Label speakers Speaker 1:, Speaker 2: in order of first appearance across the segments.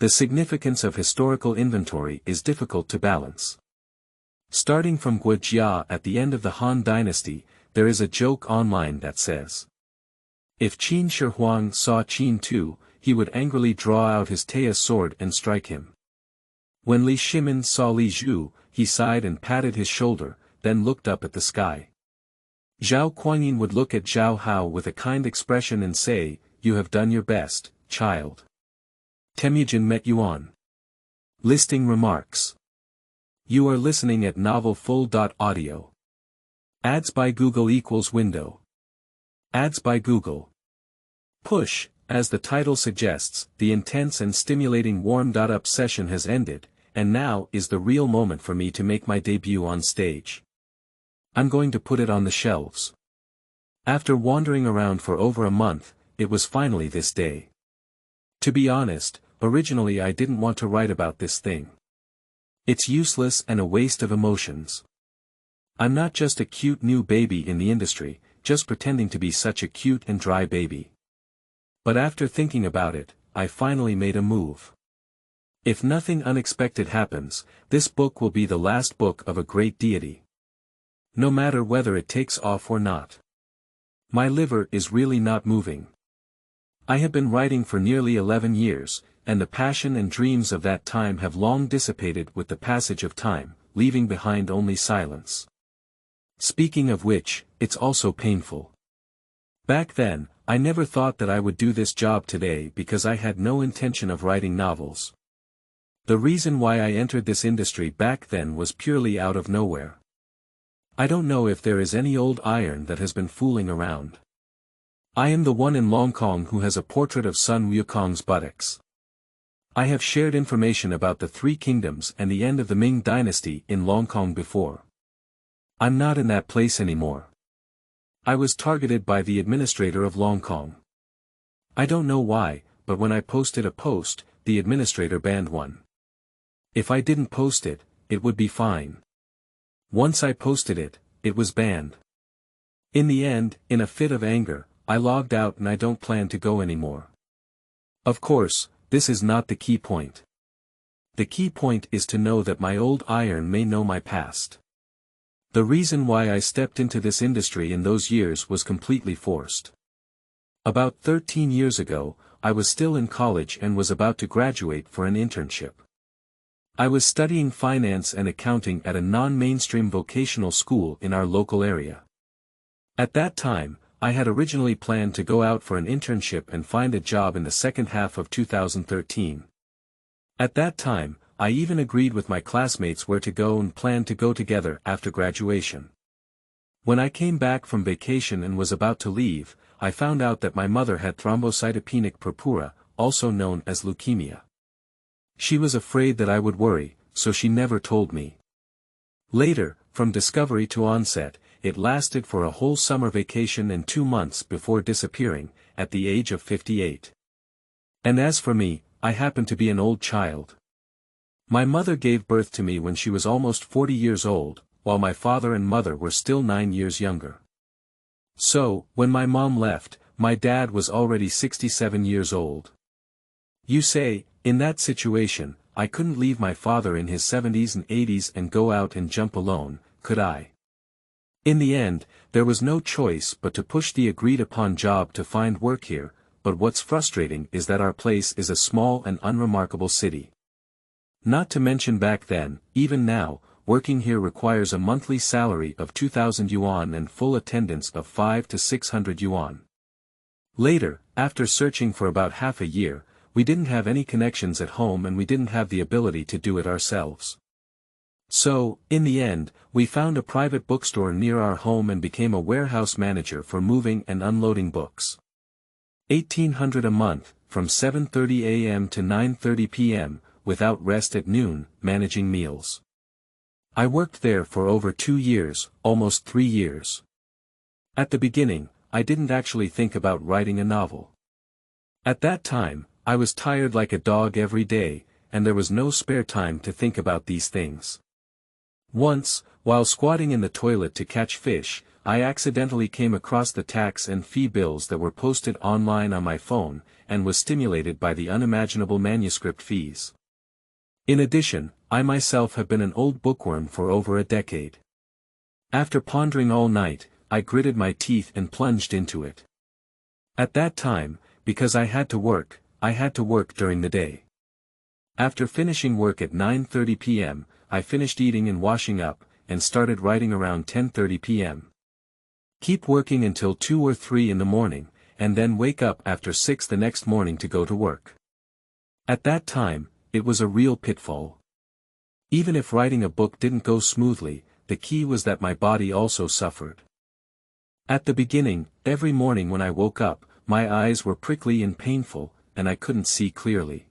Speaker 1: The significance of historical inventory is difficult to balance. Starting from Guo Jia at the end of the Han Dynasty, there is a joke online that says, if Qin Shi Huang saw Qin II, he would angrily draw out his Taia sword and strike him. When Li Shimin saw Li Zhu, he sighed and patted his shoulder, then looked up at the sky. Zhao Kuangyin would look at Zhao Hao with a kind expression and say, "You have done your best, child." Temujin met Yuan. Listing remarks. You are listening at novelfull.audio. Ads by Google equals window. Ads by Google. Push, as the title suggests, the intense and stimulating warm-up session has ended, and now is the real moment for me to make my debut on stage. I'm going to put it on the shelves. After wandering around for over a month, it was finally this day. To be honest, originally I didn't want to write about this thing. It's useless and a waste of emotions. I'm not just a cute new baby in the industry, just pretending to be such a cute and dry baby. But after thinking about it, I finally made a move. If nothing unexpected happens, this book will be the last book of a great deity. No matter whether it takes off or not. My liver is really not moving. I have been writing for nearly 11 years, and the passion and dreams of that time have long dissipated with the passage of time, leaving behind only silence. Speaking of which, it's also painful. Back then, I never thought that I would do this job today because I had no intention of writing novels. The reason why I entered this industry back then was purely out of nowhere. I don't know if there is any old iron that has been fooling around. I am the one in Longkong who has a portrait of Sun Wukong's buttocks. I have shared information about the Three Kingdoms and the end of the Ming Dynasty in Longkong before. I'm not in that place anymore. I was targeted by the administrator of Longkong. I don't know why, but when I posted a post, the administrator banned one. If I didn't post it, it would be fine. Once I posted it, it was banned. In the end, in a fit of anger, I logged out and I don't plan to go anymore. Of course, this is not the key point. The key point is to know that my old iron may know my past. The reason why I stepped into this industry in those years was completely forced. About 13 years ago, I was still in college and was about to graduate for an internship. I was studying finance and accounting at a non-mainstream vocational school in our local area. At that time, I had originally planned to go out for an internship and find a job in the second half of 2013. At that time, I even agreed with my classmates where to go and planned to go together after graduation. When I came back from vacation and was about to leave, I found out that my mother had thrombocytopenic purpura, also known as leukemia. She was afraid that I would worry, so she never told me. Later, from discovery to onset, it lasted for a whole summer vacation and 2 months before disappearing, at the age of 58. And as for me, I happened to be an old child. My mother gave birth to me when she was almost 40 years old, while my father and mother were still 9 years younger. So, when my mom left, my dad was already 67 years old. You say, in that situation, I couldn't leave my father in his 70s and 80s and go out and jump alone, could I? In the end, there was no choice but to push the agreed-upon job to find work here, but what's frustrating is that our place is a small and unremarkable city. Not to mention back then, even now, working here requires a monthly salary of 2,000 yuan and full attendance of 500 to 600 yuan. Later, after searching for about half a year, we didn't have any connections at home and we didn't have the ability to do it ourselves. So, in the end, we found a private bookstore near our home and became a warehouse manager for moving and unloading books. 1,800 a month, from 7:30 a.m. to 9:30 p.m., without rest at noon, managing meals. I worked there for over 2 years, almost 3 years. At the beginning, I didn't actually think about writing a novel. At that time, I was tired like a dog every day, and there was no spare time to think about these things. Once, while squatting in the toilet to catch fish, I accidentally came across the tax and fee bills that were posted online on my phone, and was stimulated by the unimaginable manuscript fees. In addition, I myself have been an old bookworm for over a decade. After pondering all night, I gritted my teeth and plunged into it. At that time, because I had to work during the day. After finishing work at 9:30 p.m., I finished eating and washing up, and started writing around 10:30 p.m. Keep working until 2 or 3 in the morning, and then wake up after 6 the next morning to go to work. At that time, it was a real pitfall. Even if writing a book didn't go smoothly, the key was that my body also suffered. At the beginning, every morning when I woke up, my eyes were prickly and painful, and I couldn't see clearly.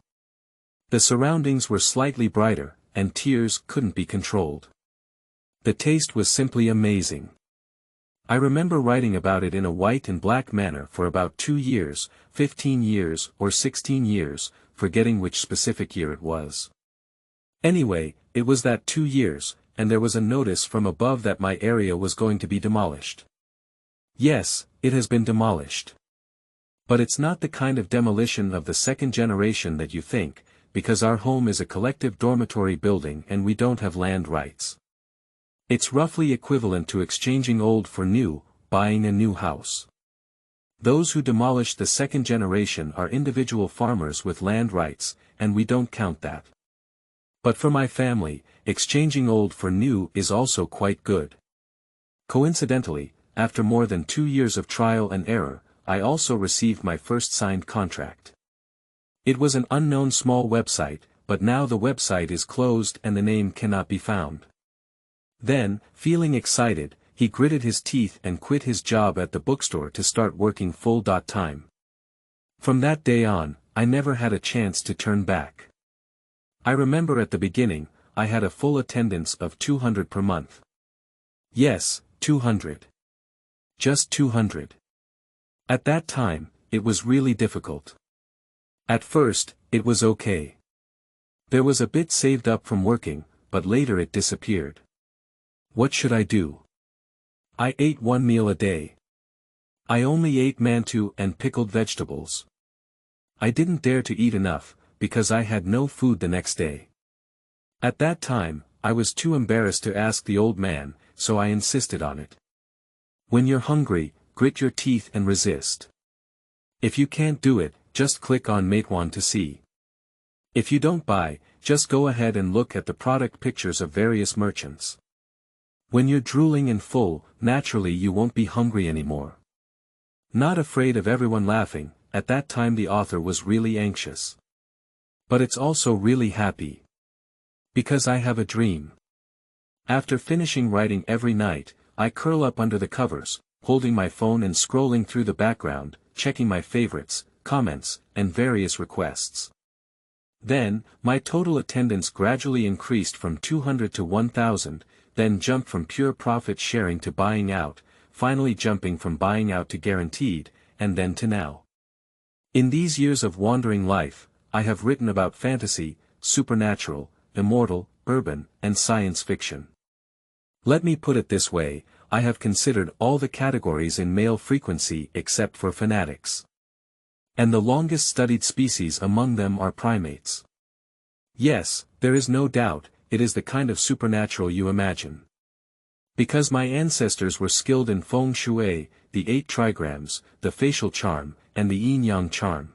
Speaker 1: The surroundings were slightly brighter, and tears couldn't be controlled. The taste was simply amazing. I remember writing about it in a white and black manner for about 2 years, 15 years or 16 years, forgetting which specific year it was. Anyway, it was that 2 years, and there was a notice from above that my area was going to be demolished. Yes, it has been demolished. But it's not the kind of demolition of the second generation that you think, because our home is a collective dormitory building and we don't have land rights. It's roughly equivalent to exchanging old for new, buying a new house. Those who demolished the second generation are individual farmers with land rights, and we don't count that. But for my family, exchanging old for new is also quite good. Coincidentally, after more than 2 years of trial and error, I also received my first signed contract. It was an unknown small website, but now the website is closed and the name cannot be found. Then, feeling excited, he gritted his teeth and quit his job at the bookstore to start working full-time. From that day on, I never had a chance to turn back. I remember at the beginning, I had a full attendance of 200 per month. Yes, 200. Just 200. At that time, it was really difficult. At first, it was okay. There was a bit saved up from working, but later it disappeared. What should I do? I ate 1 meal a day. I only ate mantou and pickled vegetables. I didn't dare to eat enough, because I had no food the next day. At that time, I was too embarrassed to ask the old man, so I insisted on it. When you're hungry, grit your teeth and resist. If you can't do it, just click on Meituan to see. If you don't buy, just go ahead and look at the product pictures of various merchants. When you're drooling and full, naturally you won't be hungry anymore. Not afraid of everyone laughing, at that time the author was really anxious. But it's also really happy. Because I have a dream. After finishing writing every night, I curl up under the covers, holding my phone and scrolling through the background, checking my favorites, comments, and various requests. Then, my total attendance gradually increased from 200 to 1,000, then jumped from pure profit sharing to buying out, finally jumping from buying out to guaranteed, and then to now. In these years of wandering life, I have written about fantasy, supernatural, immortal, urban, and science fiction. Let me put it this way, I have considered all the categories in male frequency except for fanatics. And the longest studied species among them are primates. Yes, there is no doubt, it is the kind of supernatural you imagine. Because my ancestors were skilled in feng shui, the 8 trigrams, the facial charm, and the yin-yang charm.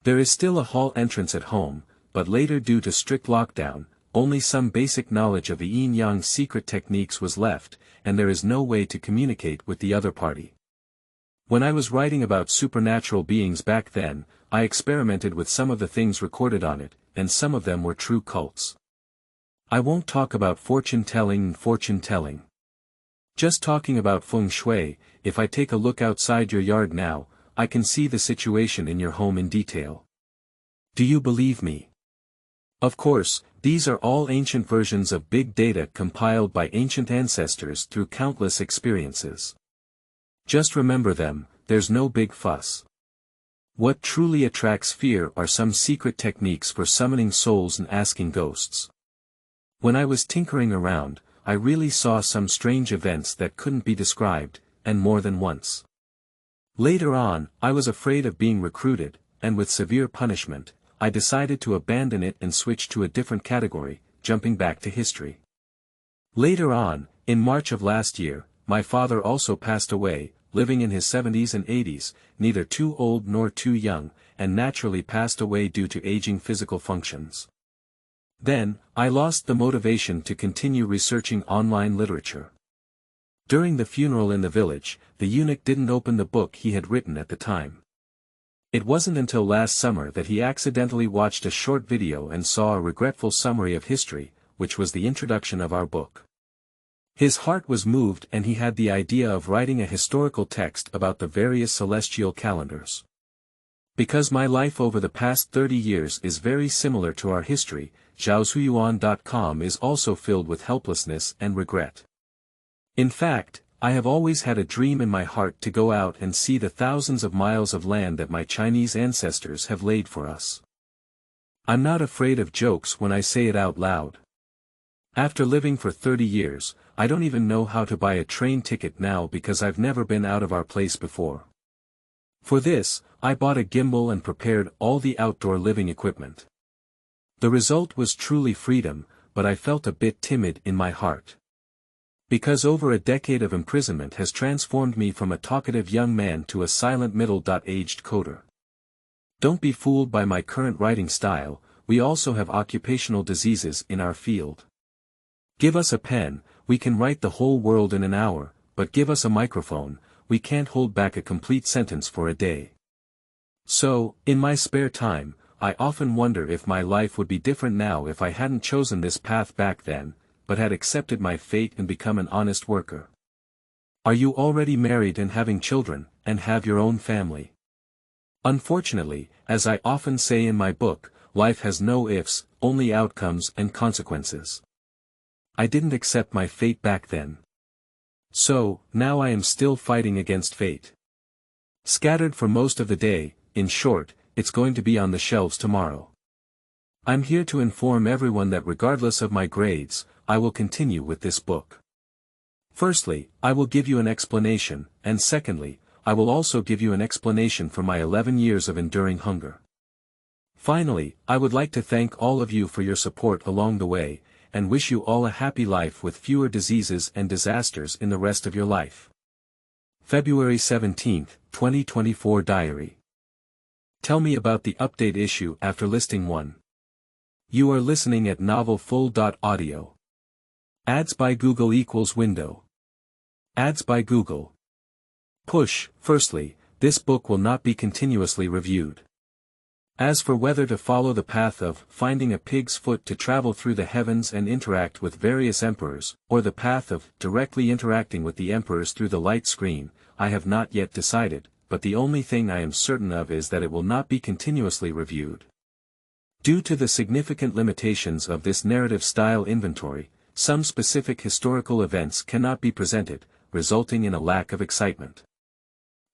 Speaker 1: There is still a hall entrance at home, but later due to strict lockdown, only some basic knowledge of the yin-yang secret techniques was left, and there is no way to communicate with the other party. When I was writing about supernatural beings back then, I experimented with some of the things recorded on it, and some of them were true cults. I won't talk about fortune-telling and fortune-telling. Just talking about feng shui, if I take a look outside your yard now, I can see the situation in your home in detail. Do you believe me? Of course, these are all ancient versions of big data compiled by ancient ancestors through countless experiences. Just remember them, there's no big fuss. What truly attracts fear are some secret techniques for summoning souls and asking ghosts. When I was tinkering around, I really saw some strange events that couldn't be described, and more than once. Later on, I was afraid of being recruited, and with severe punishment, I decided to abandon it and switch to a different category, jumping back to history. Later on, in March of last year, my father also passed away, living in his 70s and 80s, neither too old nor too young, and naturally passed away due to aging physical functions. Then, I lost the motivation to continue researching online literature. During the funeral in the village, the eunuch didn't open the book he had written at the time. It wasn't until last summer that he accidentally watched a short video and saw a regretful summary of history, which was the introduction of our book. His heart was moved and he had the idea of writing a historical text about the various celestial calendars. Because my life over the past 30 years is very similar to our history, zhaozuiyuan.com is also filled with helplessness and regret. In fact, I have always had a dream in my heart to go out and see the thousands of miles of land that my Chinese ancestors have laid for us. I'm not afraid of jokes when I say it out loud. After living for 30 years, I don't even know how to buy a train ticket now because I've never been out of our place before. For this, I bought a gimbal and prepared all the outdoor living equipment. The result was truly freedom, but I felt a bit timid in my heart. Because over a decade of imprisonment has transformed me from a talkative young man to a silent middle-aged coder. Don't be fooled by my current writing style, we also have occupational diseases in our field. Give us a pen, we can write the whole world in an hour, but give us a microphone, we can't hold back a complete sentence for a day. So, in my spare time, I often wonder if my life would be different now if I hadn't chosen this path back then, but had accepted my fate and become an honest worker. Are you already married and having children, and have your own family? Unfortunately, as I often say in my book, life has no ifs, only outcomes and consequences. I didn't accept my fate back then. So, now I am still fighting against fate. Scattered for most of the day, in short, it's going to be on the shelves tomorrow. I'm here to inform everyone that regardless of my grades, I will continue with this book. Firstly, I will give you an explanation, and secondly, I will also give you an explanation for my 11 years of enduring hunger. Finally, I would like to thank all of you for your support along the way, and wish you all a happy life with fewer diseases and disasters in the rest of your life. February 17, 2024 Diary. Tell me about the update issue after listing 1. You are listening at novelfull.audio. Ads by Google equals window. Ads by Google. Push. Firstly, this book will not be continuously reviewed. As for whether to follow the path of finding a pig's foot to travel through the heavens and interact with various emperors, or the path of directly interacting with the emperors through the light screen, I have not yet decided, but the only thing I am certain of is that it will not be continuously reviewed. Due to the significant limitations of this narrative style inventory, some specific historical events cannot be presented, resulting in a lack of excitement.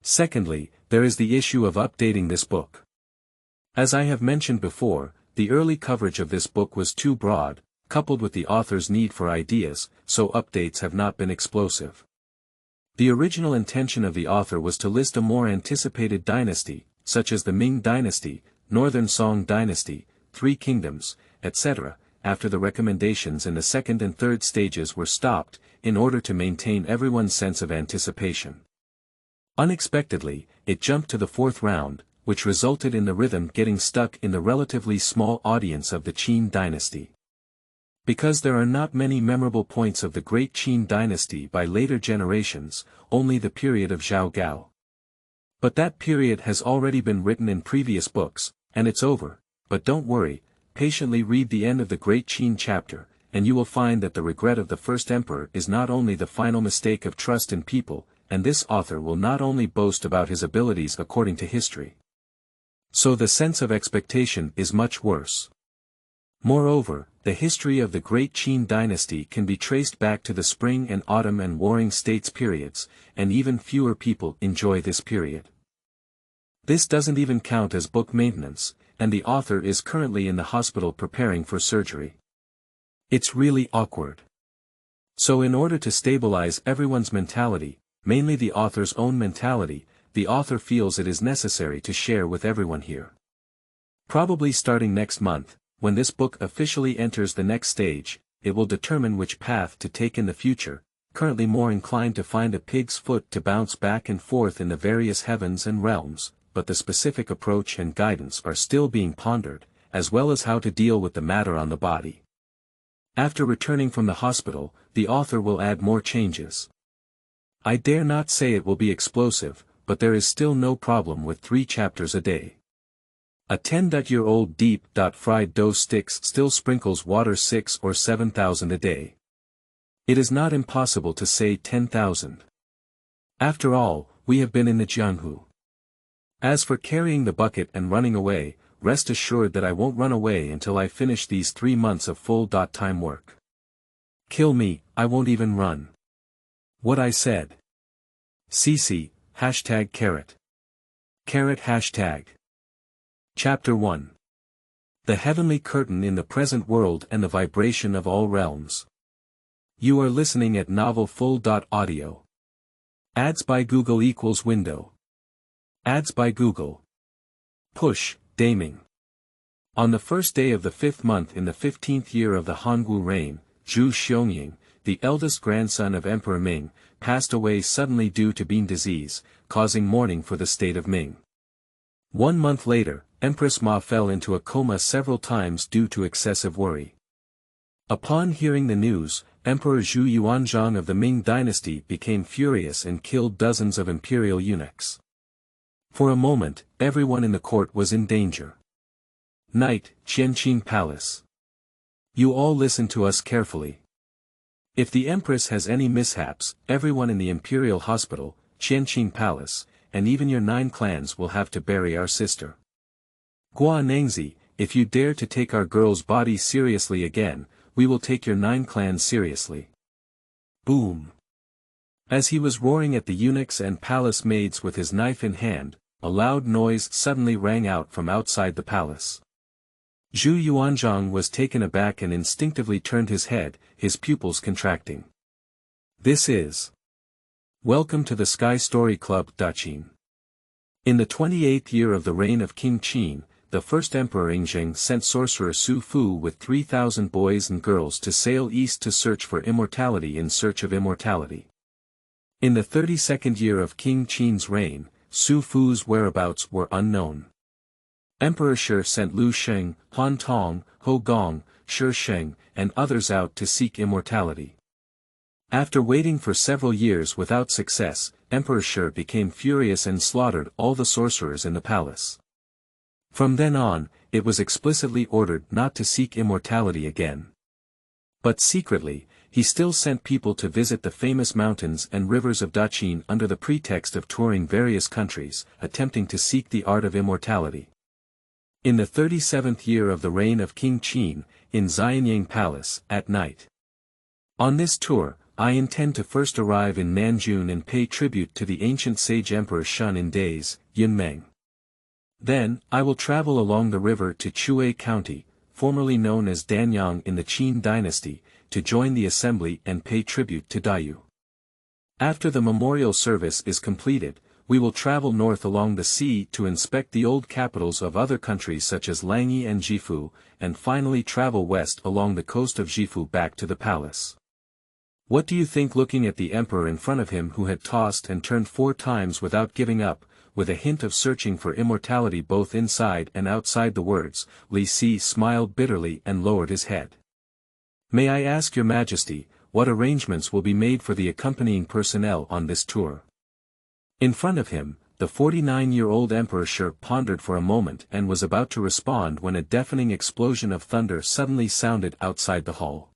Speaker 1: Secondly, there is the issue of updating this book. As I have mentioned before, the early coverage of this book was too broad, coupled with the author's need for ideas, so updates have not been explosive. The original intention of the author was to list a more anticipated dynasty, such as the Ming Dynasty, Northern Song Dynasty, Three Kingdoms, etc., after the recommendations in the second and third stages were stopped, in order to maintain everyone's sense of anticipation. Unexpectedly, it jumped to the fourth round, which resulted in the rhythm getting stuck in the relatively small audience of the Qin dynasty. Because there are not many memorable points of the great Qin dynasty by later generations, only the period of Zhao Gao. But that period has already been written in previous books, and it's over, but don't worry, patiently read the end of the Great Qin chapter, and you will find that the regret of the first emperor is not only the final mistake of trust in people, and this author will not only boast about his abilities according to history. So the sense of expectation is much worse. Moreover, the history of the Great Qin dynasty can be traced back to the spring and autumn and warring states periods, and even fewer people enjoy this period. This doesn't even count as book maintenance, and the author is currently in the hospital preparing for surgery. It's really awkward. So in order to stabilize everyone's mentality, mainly the author's own mentality, the author feels it is necessary to share with everyone here. Probably starting next month, when this book officially enters the next stage, it will determine which path to take in the future, currently more inclined to find a pig's foot to bounce back and forth in the various heavens and realms, but the specific approach and guidance are still being pondered, as well as how to deal with the matter on the body. After returning from the hospital, the author will add more changes. I dare not say it will be explosive, but there is still no problem with 3 chapters a day. A 10-year-old deep-fried dough sticks still sprinkles water 6 or 7,000 a day. It is not impossible to say 10,000. After all, we have been in the Jianghu. As for carrying the bucket and running away, rest assured that I won't run away until I finish these 3 months of full-time work. Kill me, I won't even run. What I said. CC, #carrot. Carrot #. Chapter 1. The Heavenly Curtain in the Present World and the Vibration of All Realms. You are listening at Novel Full.audio. Ads by Google equals window. Ads by Google. Push, Daming. On the first day of the 5th month in the 15th year of the Hongwu reign, Zhu Xiongyin, the eldest grandson of Emperor Ming, passed away suddenly due to bean disease, causing mourning for the state of Ming. 1 month later, Empress Ma fell into a coma several times due to excessive worry. Upon hearing the news, Emperor Zhu Yuanzhang of the Ming Dynasty became furious and killed dozens of imperial eunuchs. For a moment, everyone in the court was in danger. Night, Qianqin Palace. You all listen to us carefully. If the Empress has any mishaps, everyone in the Imperial Hospital, Qianqin Palace, and even your 9 clans will have to bury our sister. Gua Nengzi, if you dare to take our girl's body seriously again, we will take your 9 clans seriously. Boom. As he was roaring at the eunuchs and palace maids with his knife in hand, a loud noise suddenly rang out from outside the palace. Zhu Yuanzhang was taken aback and instinctively turned his head, his pupils contracting. This is. Welcome to the Sky Story Club. Qin. In the 28th year of the reign of King Qin, the first emperor Yingzheng sent sorcerer Su Fu with 3,000 boys and girls to sail east to search for immortality in search of immortality. In the 32nd year of King Qin's reign, Su Fu's whereabouts were unknown. Emperor Shi sent Lu Sheng, Han Tong, Ho Gong, Shi Sheng, and others out to seek immortality. After waiting for several years without success, Emperor Shi became furious and slaughtered all the sorcerers in the palace. From then on, it was explicitly ordered not to seek immortality again. But secretly, he still sent people to visit the famous mountains and rivers of Qin under the pretext of touring various countries, attempting to seek the art of immortality. In the 37th year of the reign of King Qin, in Xianyang Palace, at night. On this tour, I intend to first arrive in Nanjun and pay tribute to the ancient sage Emperor Shun in days, Yunmeng. Then, I will travel along the river to Chue County, formerly known as Danyang in the Qin Dynasty, to join the assembly and pay tribute to Dayu. After the memorial service is completed, we will travel north along the sea to inspect the old capitals of other countries such as Langyi and Jifu, and finally travel west along the coast of Jifu back to the palace. What do you think looking at the emperor in front of him who had tossed and turned 4 times without giving up, with a hint of searching for immortality both inside and outside the words, Li Si smiled bitterly and lowered his head. May I ask your majesty, what arrangements will be made for the accompanying personnel on this tour? In front of him, the 49-year-old Emperor Shi pondered for a moment and was about to respond when a deafening explosion of thunder suddenly sounded outside the hall.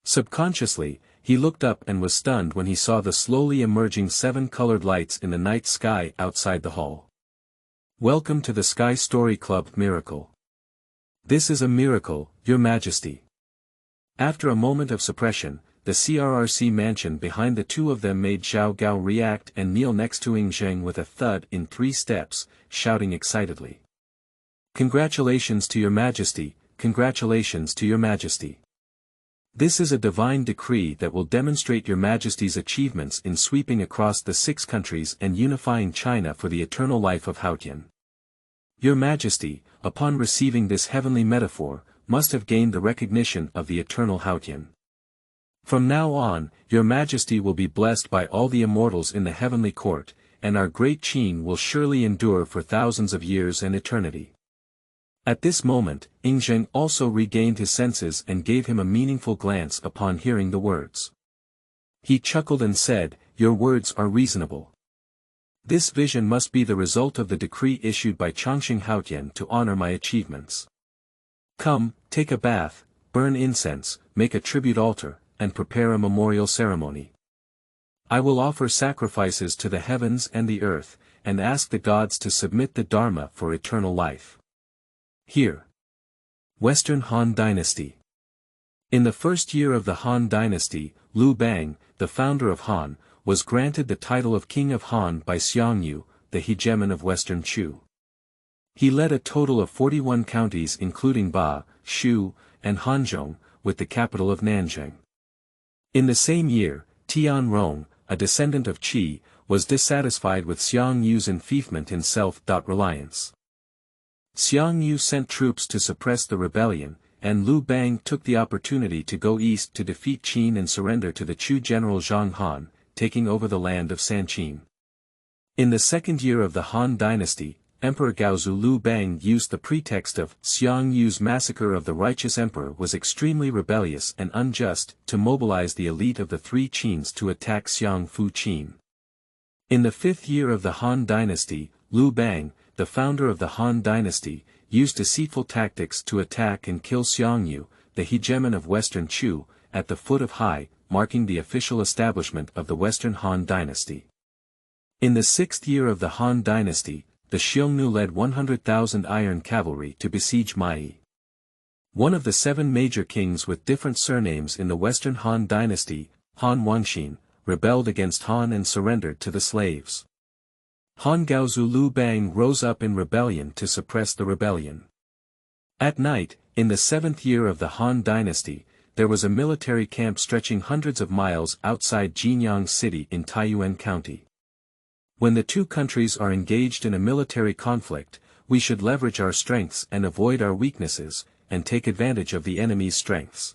Speaker 1: Subconsciously, he looked up and was stunned when he saw the slowly emerging 7 colored lights in the night sky outside the hall. Welcome to the Sky Story Club Miracle. This is a miracle, Your Majesty. After a moment of suppression, the CRRC mansion behind the 2 of them made Zhao Gao react and kneel next to Yingzheng with a thud in 3 steps, shouting excitedly. Congratulations to Your Majesty, congratulations to Your Majesty. This is a divine decree that will demonstrate your Majesty's achievements in sweeping across the 6 countries and unifying China for the eternal life of Haotian. Your Majesty, upon receiving this heavenly metaphor, must have gained the recognition of the eternal Haotian. From now on, your Majesty will be blessed by all the immortals in the heavenly court, and our great Qin will surely endure for thousands of years and eternity. At this moment, Yingzheng also regained his senses and gave him a meaningful glance upon hearing the words. He chuckled and said, "Your words are reasonable. This vision must be the result of the decree issued by Chongqing Haotian to honor my achievements. Come, take a bath, burn incense, make a tribute altar, and prepare a memorial ceremony. I will offer sacrifices to the heavens and the earth, and ask the gods to submit the Dharma for eternal life." Here. Western Han Dynasty. In the first year of the Han Dynasty, Liu Bang, the founder of Han, was granted the title of King of Han by Xiongnu, the hegemon of Western Chu. He led a total of 41 counties including Ba, Shu, and Hanzhong, with the capital of Nanjing. In the same year, Tian Rong, a descendant of Qi, was dissatisfied with Xiongnu's enfeoffment in self-reliance. Xiongnu sent troops to suppress the rebellion, and Liu Bang took the opportunity to go east to defeat Qin and surrender to the Chu general Zhang Han, taking over the land of Sanqin. In the second year of the Han Dynasty, Emperor Gaozu Liu Bang used the pretext of Xiongnu's massacre of the righteous emperor was extremely rebellious and unjust to mobilize the elite of the 3 Qins to attack Xiongfu Qin. In the 5th year of the Han Dynasty, Liu Bang, the founder of the Han Dynasty, used deceitful tactics to attack and kill Xiongnu, the hegemon of Western Chu, at the foot of Hai, marking the official establishment of the Western Han Dynasty. In the 6th year of the Han Dynasty, the Xiongnu led 100,000 iron cavalry to besiege Mai. One of the 7 major kings with different surnames in the Western Han Dynasty, Han Wangxin, rebelled against Han and surrendered to the slaves. Han Gaozu Liu Bang rose up in rebellion to suppress the rebellion. At night, in the 7th year of the Han Dynasty, there was a military camp stretching hundreds of miles outside Jinyang City in Taiyuan County. When the 2 countries are engaged in a military conflict, we should leverage our strengths and avoid our weaknesses, and take advantage of the enemy's strengths.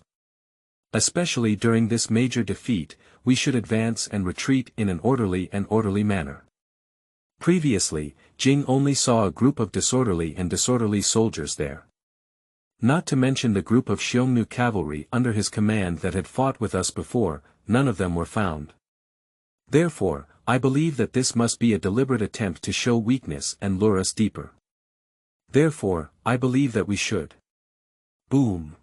Speaker 1: Especially during this major defeat, we should advance and retreat in an orderly manner. Previously, Jing only saw a group of disorderly soldiers there. Not to mention the group of Xiongnu cavalry under his command that had fought with us before, none of them were found. Therefore, I believe that this must be a deliberate attempt to show weakness and lure us deeper. Therefore, I believe that we should. Boom.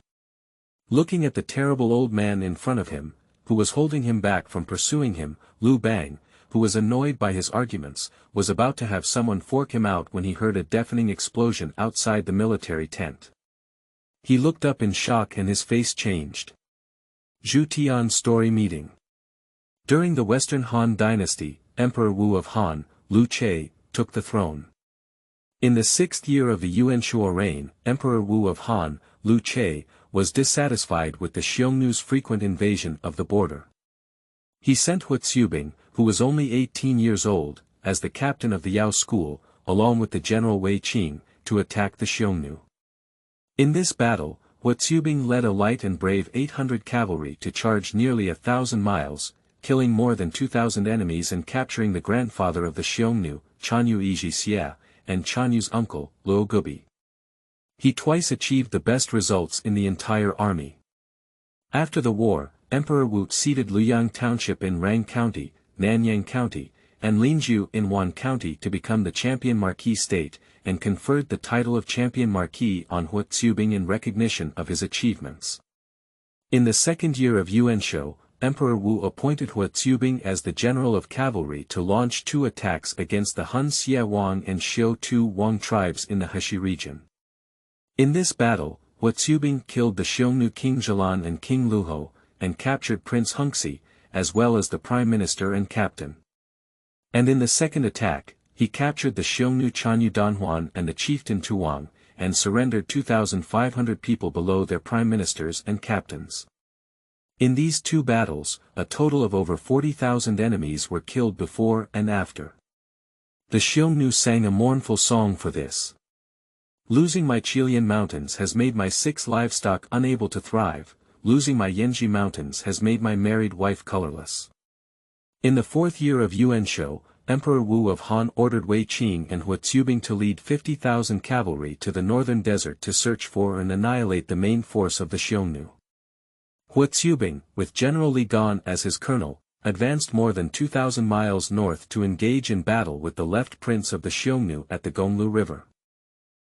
Speaker 1: Looking at the terrible old man in front of him, who was holding him back from pursuing him, Liu Bang, who was annoyed by his arguments, was about to have someone fork him out when he heard a deafening explosion outside the military tent. He looked up in shock and his face changed. Zhu Tian Story Meeting. During the Western Han Dynasty, Emperor Wu of Han, Liu Che, took the throne. In the 6th year of the Yuan Shuo reign, Emperor Wu of Han, Liu Che, was dissatisfied with the Xiongnu's frequent invasion of the border. He sent Qubing, who was only 18 years old, as the captain of the Yao school, along with the general Wei Qing, to attack the Xiongnu. In this battle, Qubing led a light and brave 800 cavalry to charge nearly 1,000 miles, killing more than 2,000 enemies and capturing the grandfather of the Xiongnu, Chanyu Yiji Xie, and Chanyu's uncle, Luo Gubi. He twice achieved the best results in the entire army. After the war, Emperor Wu ceded Luyang Township in Rang County, Nanyang County, and Linzhou in Wan County to become the Champion Marquis state, and conferred the title of Champion Marquis on Qubing in recognition of his achievements. In the 2nd year of Yuan Shou, Emperor Wu appointed Qubing as the general of cavalry to launch 2 attacks against the Han Xie Wang and Xiu Tu Wang tribes in the Heshi region. In this battle, Qubing killed the Xiongnu King Zhelan and King Luho, and captured Prince Hengxi, as well as the prime minister and captain. And in the second attack, he captured the Xiongnu Chanyu Danhuan and the chieftain Tuwang, and surrendered 2,500 people below their prime ministers and captains. In these two battles, a total of over 40,000 enemies were killed before and after. The Xiongnu sang a mournful song for this. Losing my Qilian mountains has made my 6 livestock unable to thrive, losing my Yanji mountains has made my married wife colorless. In the 4th year of Yuan Shou, Emperor Wu of Han ordered Wei Qing and Hua Qubing to lead 50,000 cavalry to the northern desert to search for and annihilate the main force of the Xiongnu. Hua Qubing, with General Li Gan as his colonel, advanced more than 2,000 miles north to engage in battle with the left prince of the Xiongnu at the Gonglu River.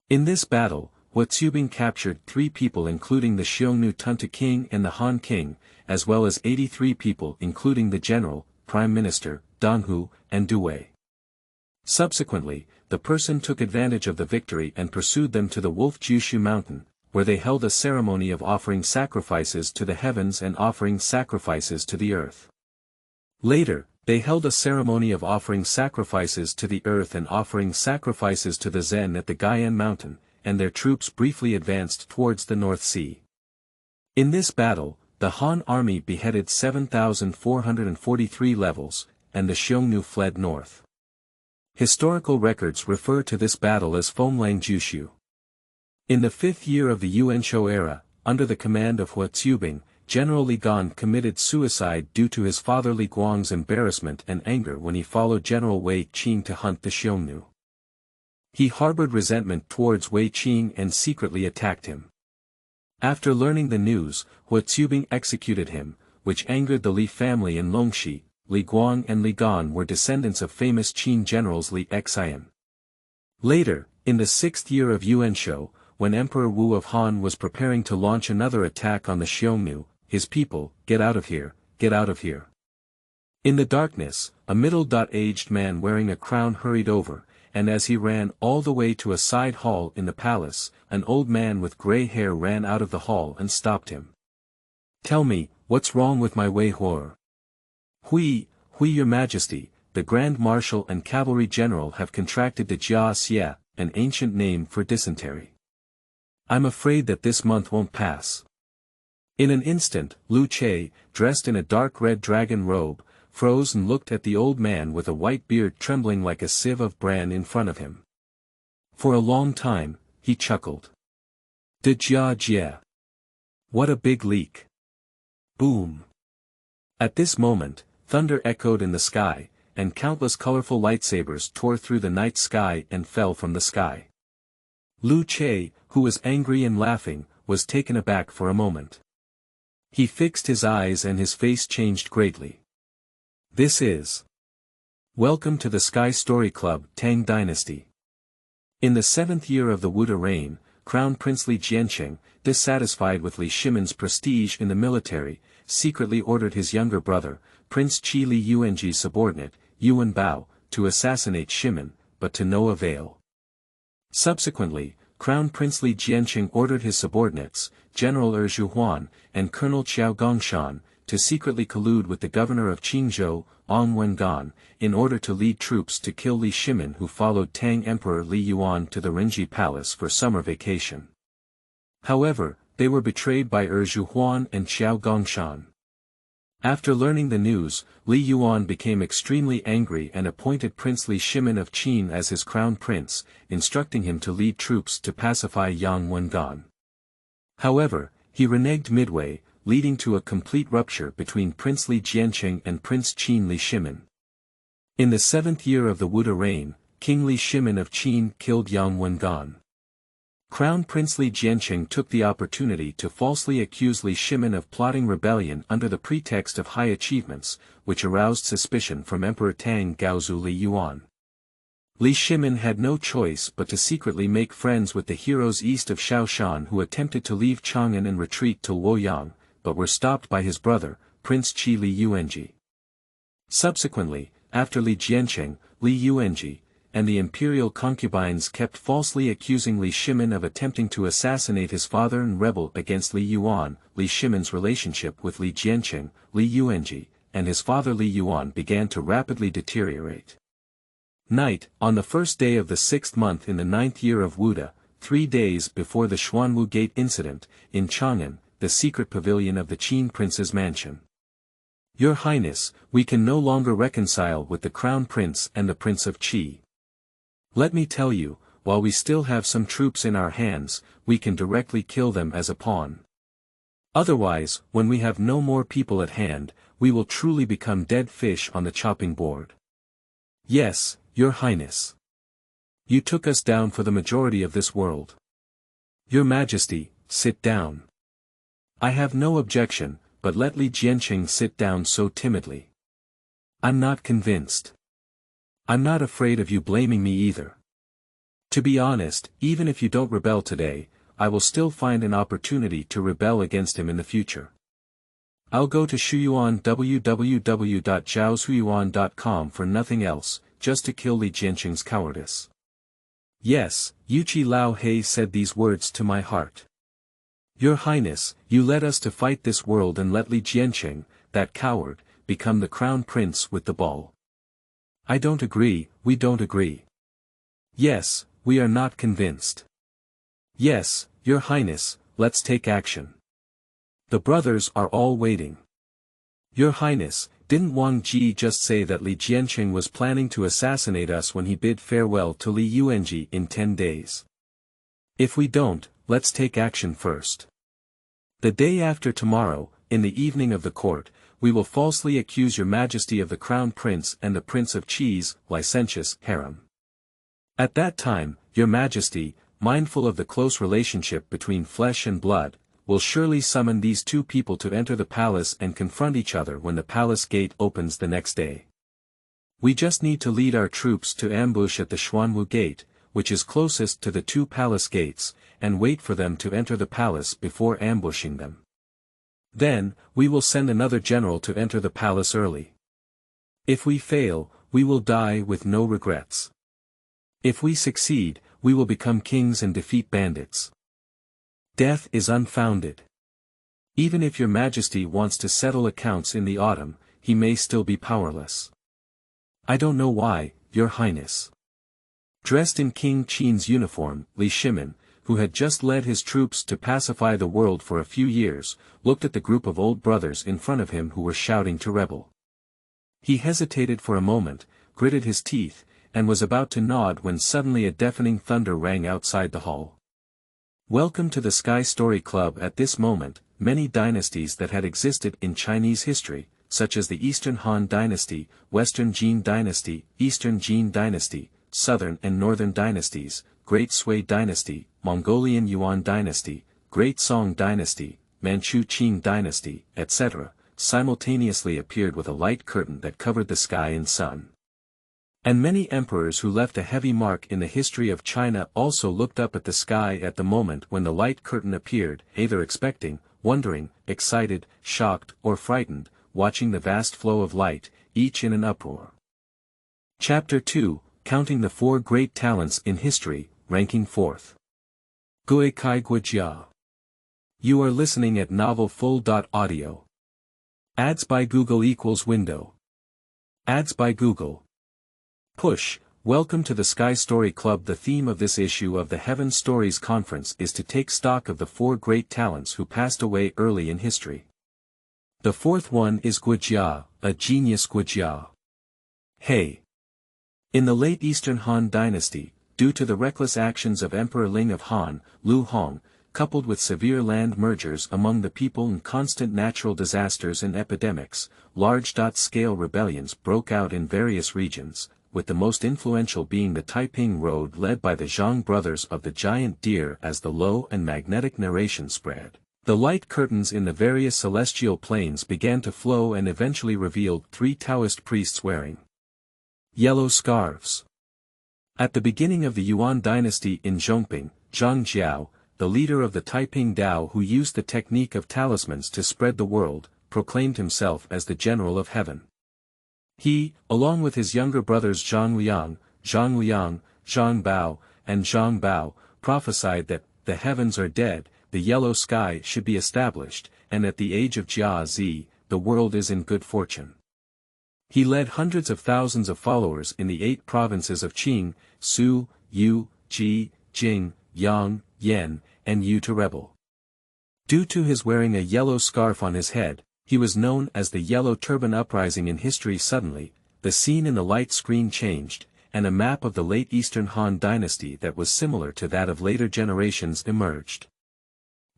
Speaker 1: In this battle, Hua Qubing captured 3 people including the Xiongnu Tunta king and the Han king, as well as 83 people including the general, prime minister, Dong Hu, and Du Wei. Subsequently, the person took advantage of the victory and pursued them to the Wolf Jushu mountain, where they held a ceremony of offering sacrifices to the heavens and offering sacrifices to the earth. Later, they held a ceremony of offering sacrifices to the earth and offering sacrifices to the Zen at the Guian mountain, and their troops briefly advanced towards the North Sea. In this battle, the Han army beheaded 7,443 levels, and the Xiongnu fled north. Historical records refer to this battle as Fenglang Jushu. In the 5th year of the Yuan Shou era, under the command of Hua Qubing, General Li Gan committed suicide due to his father Li Guang's embarrassment and anger when he followed General Wei Qing to hunt the Xiongnu. He harbored resentment towards Wei Qing and secretly attacked him. After learning the news, Hua Qubing executed him, which angered the Li family in Longxi. Li Guang and Li Gan were descendants of famous Qin generals Li Xian. Later, in the 6th year of Yuan Shou, when Emperor Wu of Han was preparing to launch another attack on the Xiongnu, his people, get out of here, get out of here. In the darkness, a middle-aged man wearing a crown hurried over, and as he ran all the way to a side hall in the palace, an old man with grey hair ran out of the hall and stopped him. Tell me, what's wrong with my Wei Hor? Hui, your majesty, the Grand Marshal and Cavalry General have contracted the Jia Xie, an ancient name for dysentery. I'm afraid that this month won't pass. In an instant, Lu Che, dressed in a dark red dragon robe, froze and looked at the old man with a white beard trembling like a sieve of bran in front of him. For a long time, he chuckled. De Jia Jia. What a big leak. Boom. At this moment, thunder echoed in the sky, and countless colorful lightsabers tore through the night sky and fell from the sky. Lu Che, who was angry and laughing, was taken aback for a moment. He fixed his eyes and his face changed greatly. This is. Welcome to the Sky Story Club, Tang Dynasty. In the 7th year of the Wuda reign, Crown Prince Li Jianqing, dissatisfied with Li Shimin's prestige in the military, secretly ordered his younger brother, Prince Qi Li Yuanji's subordinate, Yuan Bao, to assassinate Shimin, but to no avail. Subsequently, Crown Prince Li Jianqing ordered his subordinates, General Zhu Huan, and Colonel Qiao Gongshan, to secretly collude with the governor of Qingzhou, Ong Wengan, in order to lead troops to kill Li Shimin, who followed Tang Emperor Li Yuan to the Renji Palace for summer vacation. However, they were betrayed by Zhu Huan and Qiao Gongshan. After learning the news, Li Yuan became extremely angry and appointed Prince Li Shimin of Qin as his crown prince, instructing him to lead troops to pacify Yang Wengan. However, he reneged midway, leading to a complete rupture between Prince Li Jianqing and Prince Qin Li Shimin. In the 7th year of the Wuda reign, King Li Shimin of Qin killed Yang Wengan. Crown Prince Li Jianqing took the opportunity to falsely accuse Li Shimin of plotting rebellion under the pretext of high achievements, which aroused suspicion from Emperor Tang Gaozu Li Yuan. Li Shimin had no choice but to secretly make friends with the heroes east of Shaoshan who attempted to leave Chang'an and retreat to Luoyang, but were stopped by his brother, Prince Qi Li Yuanji. Subsequently, after Li Jianqing, Li Yuanji, and the imperial concubines kept falsely accusing Li Shimin of attempting to assassinate his father and rebel against Li Yuan. Li Shimin's relationship with Li Jianqing, Li Yuanji, and his father Li Yuan began to rapidly deteriorate. Night, on the first day of the 6th month in the 9th year of Wuda, 3 days before the Xuanwu Gate incident, in Chang'an, the secret pavilion of the Qin prince's mansion. Your Highness, we can no longer reconcile with the crown prince and the Prince of Qi. Let me tell you, while we still have some troops in our hands, we can directly kill them as a pawn. Otherwise, when we have no more people at hand, we will truly become dead fish on the chopping board. Yes, Your Highness. You took us down for the majority of this world. Your Majesty, sit down. I have no objection, but let Li Jianqing sit down so timidly. I'm not convinced. I'm not afraid of you blaming me either. To be honest, even if you don't rebel today, I will still find an opportunity to rebel against him in the future. I'll go to Shuyuan www.zhaoshuyuan.com for nothing else, just to kill Li Jianqing's cowardice. Yes, Yuqi Lao He said these words to my heart. Your Highness, you led us to fight this world and let Li Jianqing, that coward, become the crown prince with the ball. I don't agree, we don't agree. Yes, we are not convinced. Yes, Your Highness, let's take action. The brothers are all waiting. Your Highness, didn't Wang Ji just say that Li Jianqing was planning to assassinate us when he bid farewell to Li Yuanji in 10 days? If we don't, let's take action first. The day after tomorrow, in the evening of the court, we will falsely accuse Your Majesty of the Crown Prince and the Prince of Qi's licentious harem. At that time, Your Majesty, mindful of the close relationship between flesh and blood, will surely summon these two people to enter the palace and confront each other when the palace gate opens the next day. We just need to lead our troops to ambush at the Xuanwu gate, which is closest to the two palace gates, and wait for them to enter the palace before ambushing them. Then, we will send another general to enter the palace early. If we fail, we will die with no regrets. If we succeed, we will become kings and defeat bandits. Death is unfounded. Even if Your Majesty wants to settle accounts in the autumn, he may still be powerless. I don't know why, Your Highness. Dressed in King Qin's uniform, Li Shimin, who had just led his troops to pacify the world for a few years, looked at the group of old brothers in front of him who were shouting to rebel. He hesitated for a moment, gritted his teeth, and was about to nod when suddenly a deafening thunder rang outside the hall. Welcome to the Sky Story Club. At this moment, many dynasties that had existed in Chinese history, such as the Eastern Han Dynasty, Western Jin Dynasty, Eastern Jin Dynasty, Southern and Northern Dynasties, Great Sui Dynasty, Mongolian Yuan Dynasty, Great Song Dynasty, Manchu Qing Dynasty, etc., simultaneously appeared with a light curtain that covered the sky and sun. And many emperors who left a heavy mark in the history of China also looked up at the sky at the moment when the light curtain appeared, either expecting, wondering, excited, shocked, or frightened, watching the vast flow of light, each in an uproar. Chapter 2, Counting the Four Great Talents in History, ranking 4th. Guicai Guo Jia. You are listening at novelfull.audio. Ads by Google equals window. Ads by Google. Push. Welcome to the Sky Story Club. The theme of this issue of the Heaven Stories Conference is to take stock of the four great talents who passed away early in history. The fourth one is Guo Jia, a genius. Guo Jia. Hey. In the late Eastern Han Dynasty, due to the reckless actions of Emperor Ling of Han, Lu Hong, coupled with severe land mergers among the people and constant natural disasters and epidemics, large-scale rebellions broke out in various regions, with the most influential being the Taiping Road led by the Zhang brothers of the Giant Deer. As the low and magnetic narration spread, the light curtains in the various celestial planes began to flow and eventually revealed three Taoist priests wearing yellow scarves. At the beginning of the Yuan dynasty in Zhongping, Zhang Jiao, the leader of the Taiping Dao who used the technique of talismans to spread the world, proclaimed himself as the General of Heaven. He, along with his younger brothers Zhang Liang, Zhang Bao, and Zhang Bao, prophesied that the heavens are dead, the yellow sky should be established, and at the age of Jia Zi, the world is in good fortune. He led hundreds of thousands of followers in the 8 provinces of Qing, Su, Yu, Ji, Jing, Yang, Yan, and Yu to rebel. Due to his wearing a yellow scarf on his head, he was known as the Yellow Turban Uprising in history. Suddenly, the scene in the light screen changed, and a map of the late Eastern Han Dynasty that was similar to that of later generations emerged.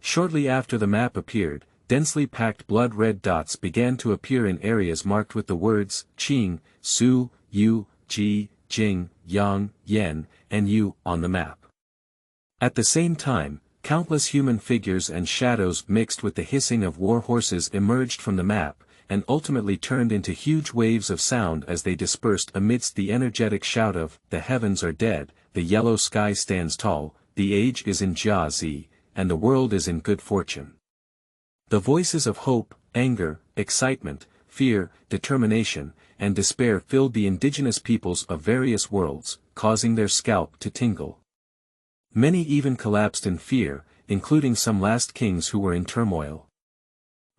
Speaker 1: Shortly after the map appeared, densely packed blood-red dots began to appear in areas marked with the words Qing, Su, Yu, Ji, Jing, Yang, Yan, and Yu on the map. At the same time, countless human figures and shadows mixed with the hissing of war horses emerged from the map, and ultimately turned into huge waves of sound as they dispersed amidst the energetic shout of, "The heavens are dead, the yellow sky stands tall, the age is in Jia Zi, and the world is in good fortune." The voices of hope, anger, excitement, fear, determination, and despair filled the indigenous peoples of various worlds, causing their scalp to tingle. Many even collapsed in fear, including some last kings who were in turmoil.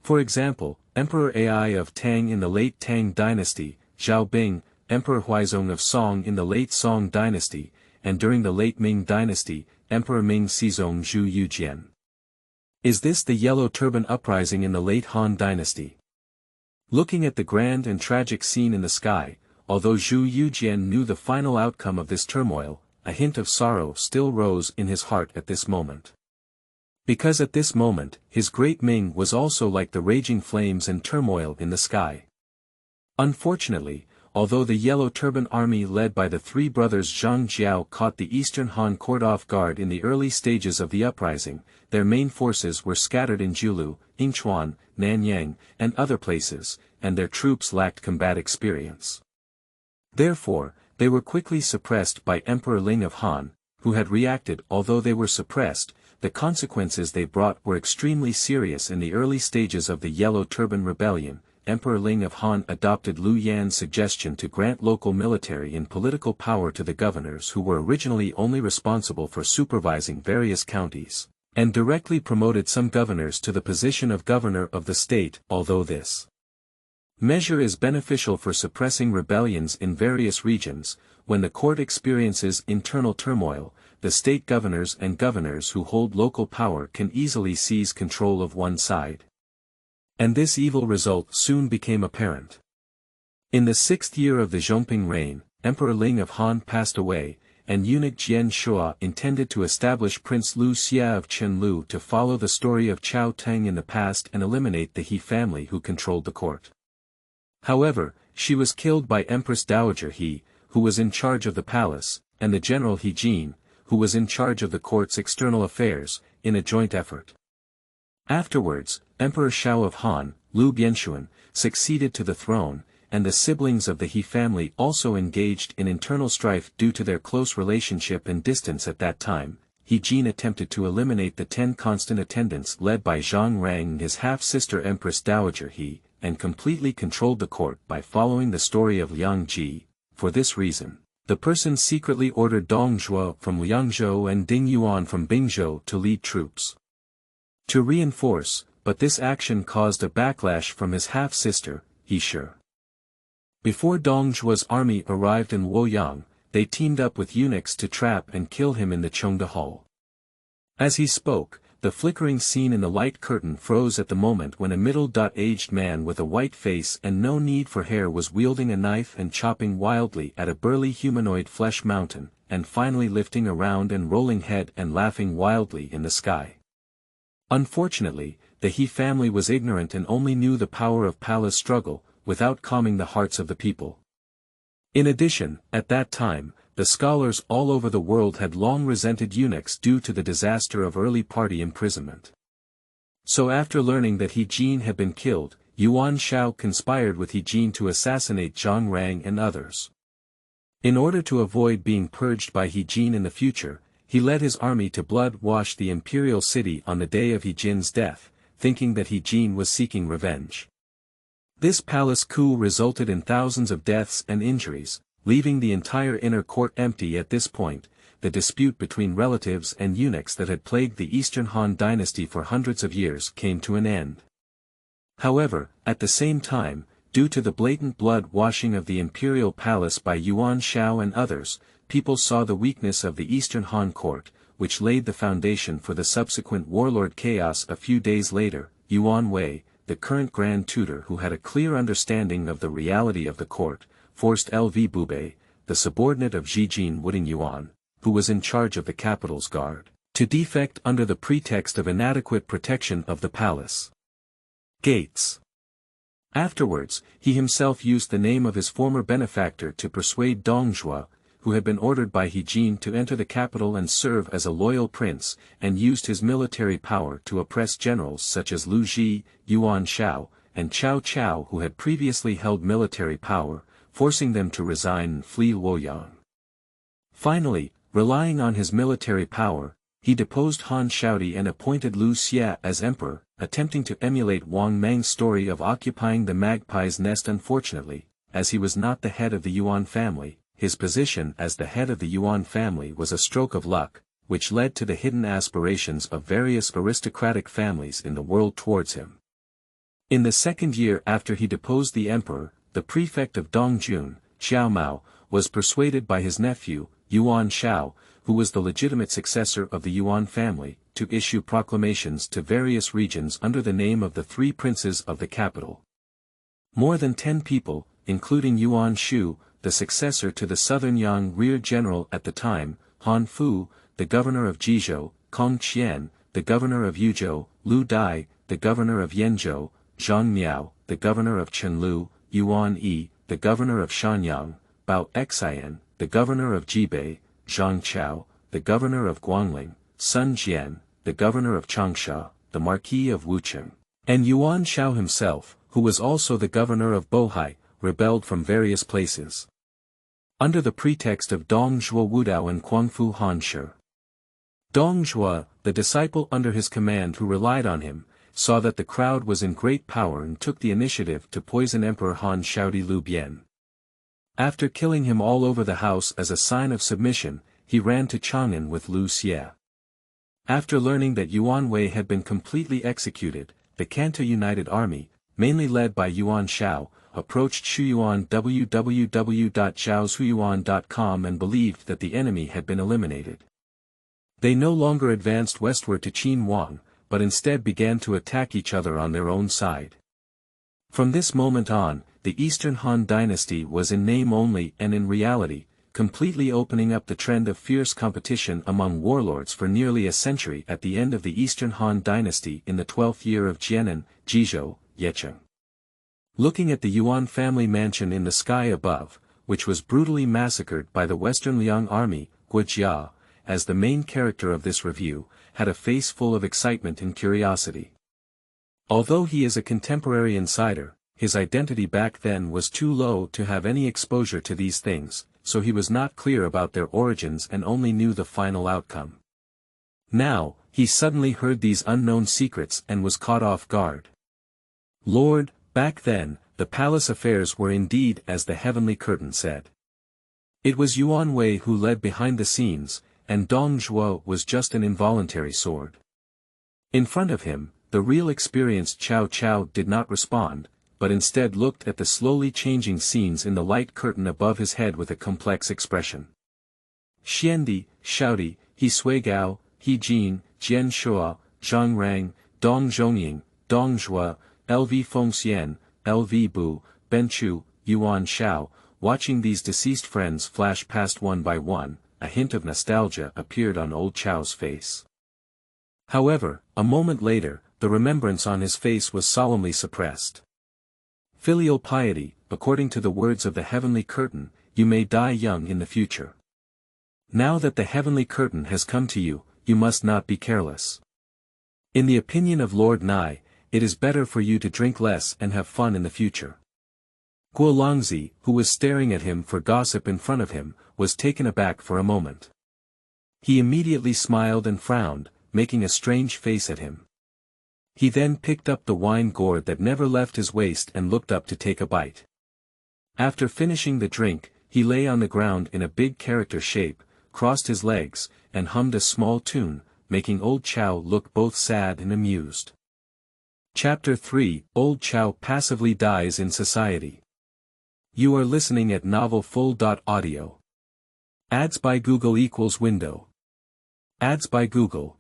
Speaker 1: For example, Emperor Ai of Tang in the late Tang dynasty, Zhao Bing, Emperor Huizong of Song in the late Song dynasty, and during the late Ming dynasty, Emperor Ming Xizong Zhu Yujian. Is this the Yellow Turban Uprising in the late Han dynasty? Looking at the grand and tragic scene in the sky, although Zhu Yujian knew the final outcome of this turmoil, a hint of sorrow still rose in his heart at this moment. Because at this moment, his great Ming was also like the raging flames and turmoil in the sky. Unfortunately, although the Yellow Turban army led by the three brothers Zhang Jiao caught the Eastern Han court off guard in the early stages of the uprising, their main forces were scattered in Julu, Yingchuan, Nanyang, and other places, and their troops lacked combat experience. Therefore, they were quickly suppressed by Emperor Ling of Han, who had reacted. Although they were suppressed, the consequences they brought were extremely serious. In the early stages of the Yellow Turban Rebellion, Emperor Ling of Han adopted Liu Yan's suggestion to grant local military and political power to the governors who were originally only responsible for supervising various counties, and directly promoted some governors to the position of governor of the state. Although this measure is beneficial for suppressing rebellions in various regions, when the court experiences internal turmoil, the state governors and governors who hold local power can easily seize control of one side. And this evil result soon became apparent. In the 6th year of the Zhongping reign, Emperor Ling of Han passed away, and eunuch Jian Shua intended to establish Prince Liu Xia of Chenlu to follow the story of Chao Teng in the past and eliminate the He family who controlled the court. However, she was killed by Empress Dowager He, who was in charge of the palace, and the general He Jin, who was in charge of the court's external affairs, in a joint effort. Afterwards, Emperor Shao of Han, Liu Bianxuan, succeeded to the throne, and the siblings of the He family also engaged in internal strife due to their close relationship and distance at that time. He Jin attempted to eliminate the 10 constant attendants led by Zhang Rang and his half-sister Empress Dowager He, and completely controlled the court by following the story of Liang Ji. For this reason, the person secretly ordered Dong Zhuo from Liangzhou and Ding Yuan from Bingzhou to lead troops to reinforce, but this action caused a backlash from his half-sister, He Shi. Before Dong Zhuo's army arrived in Luoyang, they teamed up with eunuchs to trap and kill him in the Chengde Hall. As he spoke, the flickering scene in the light curtain froze at the moment when a middle-aged man with a white face and no need for hair was wielding a knife and chopping wildly at a burly humanoid flesh mountain, and finally lifting a round and rolling head and laughing wildly in the sky. Unfortunately, the He family was ignorant and only knew the power of palace struggle, without calming the hearts of the people. In addition, at that time, the scholars all over the world had long resented eunuchs due to the disaster of early party imprisonment. So after learning that He Jin had been killed, Yuan Shao conspired with He Jin to assassinate Zhang Rang and others. In order to avoid being purged by He Jin in the future, he led his army to blood-wash the imperial city on the day of He Jin's death, thinking that He Jin was seeking revenge. This palace coup resulted in thousands of deaths and injuries, leaving the entire inner court empty. At this point, the dispute between relatives and eunuchs that had plagued the Eastern Han dynasty for hundreds of years came to an end. However, at the same time, due to the blatant blood-washing of the imperial palace by Yuan Shao and others, people saw the weakness of the Eastern Han court, which laid the foundation for the subsequent warlord chaos a few days later. Yuan Wei, the current Grand Tutor who had a clear understanding of the reality of the court, forced Lv Bubei, the subordinate of Zhijin Wuding Yuan, who was in charge of the capital's guard, to defect under the pretext of inadequate protection of the palace gates. Afterwards, he himself used the name of his former benefactor to persuade Dong Zhuo, who had been ordered by Jin to enter the capital and serve as a loyal prince, and used his military power to oppress generals such as Lu Ji, Yuan Shao, and Cao Cao who had previously held military power, forcing them to resign and flee Luoyang. Finally, relying on his military power, he deposed Han Shaodi and appointed Lu Xia as emperor, attempting to emulate Wang Mang's story of occupying the magpie's nest. Unfortunately, as he was not the head of the Yuan family, his position as the head of the Yuan family was a stroke of luck, which led to the hidden aspirations of various aristocratic families in the world towards him. In the second year after he deposed the emperor, the prefect of Dongjun, Xiao Mao, was persuaded by his nephew, Yuan Shao, who was the legitimate successor of the Yuan family, to issue proclamations to various regions under the name of the three princes of the capital. More than 10 people, including Yuan Shu, the successor to the Southern Yang rear general at the time, Han Fu, the governor of Jizhou, Kong Qian, the governor of Yuzhou, Lu Dai, the governor of Yenzhou, Zhang Miao, the governor of Chenlu, Yuan Yi, the governor of Shanyang, Bao Xian, the governor of Jibei, Zhang Chao, the governor of Guangling, Sun Jian, the governor of Changsha, the marquis of Wucheng, and Yuan Shao himself, who was also the governor of Bohai, rebelled from various places. Under the pretext of Dong Zhuo Wudao and Guangfu Han Shi. Dong Zhuo, the disciple under his command who relied on him, saw that the crowd was in great power and took the initiative to poison Emperor Han Shaodi Lu Bian. After killing him all over the house as a sign of submission, he ran to Chang'an with Lu Xie. After learning that Yuan Wei had been completely executed, the Canto United Army, mainly led by Yuan Shao, approached Shuyuan www.zhaoshuyuan.com and believed that the enemy had been eliminated. They no longer advanced westward to Qin Huang, but instead began to attack each other on their own side. From this moment on, the Eastern Han Dynasty was in name only and in reality, completely opening up the trend of fierce competition among warlords for nearly a century at the end of the Eastern Han Dynasty in the 12th year of Jianan, Jizhou, Yecheng. Looking at the Yuan family mansion in the sky above, which was brutally massacred by the Western Liang army, Guo Jia, as the main character of this review, had a face full of excitement and curiosity. Although he is a contemporary insider, his identity back then was too low to have any exposure to these things, so he was not clear about their origins and only knew the final outcome. Now, he suddenly heard these unknown secrets and was caught off guard. Lord, back then, the palace affairs were indeed as the heavenly curtain said. It was Yuan Wei who led behind the scenes, and Dong Zhuo was just an involuntary sword. In front of him, the real experienced Cao Cao did not respond, but instead looked at the slowly changing scenes in the light curtain above his head with a complex expression. Xiandi, Shaodi, He Sui Gao, He Jin, Jian Shua, Zhang Rang, Dong Zhongying, Dong Zhua, Lv Fengxian, Lv Bu, Ben Chu, Yuan Shao, watching these deceased friends flash past one by one, a hint of nostalgia appeared on old Chao's face. However, a moment later, the remembrance on his face was solemnly suppressed. Filial piety, according to the words of the heavenly curtain, you may die young in the future. Now that the heavenly curtain has come to you, you must not be careless. In the opinion of Lord Nai, it is better for you to drink less and have fun in the future. Guo Longzi, who was staring at him for gossip in front of him, was taken aback for a moment. He immediately smiled and frowned, making a strange face at him. He then picked up the wine gourd that never left his waist and looked up to take a bite. After finishing the drink, he lay on the ground in a big character shape, crossed his legs, and hummed a small tune, making old Chao look both sad and amused. Chapter 3, Old Chao passively dies in society. You are listening at novelfull.audio. Ads by Google = window. Ads by Google.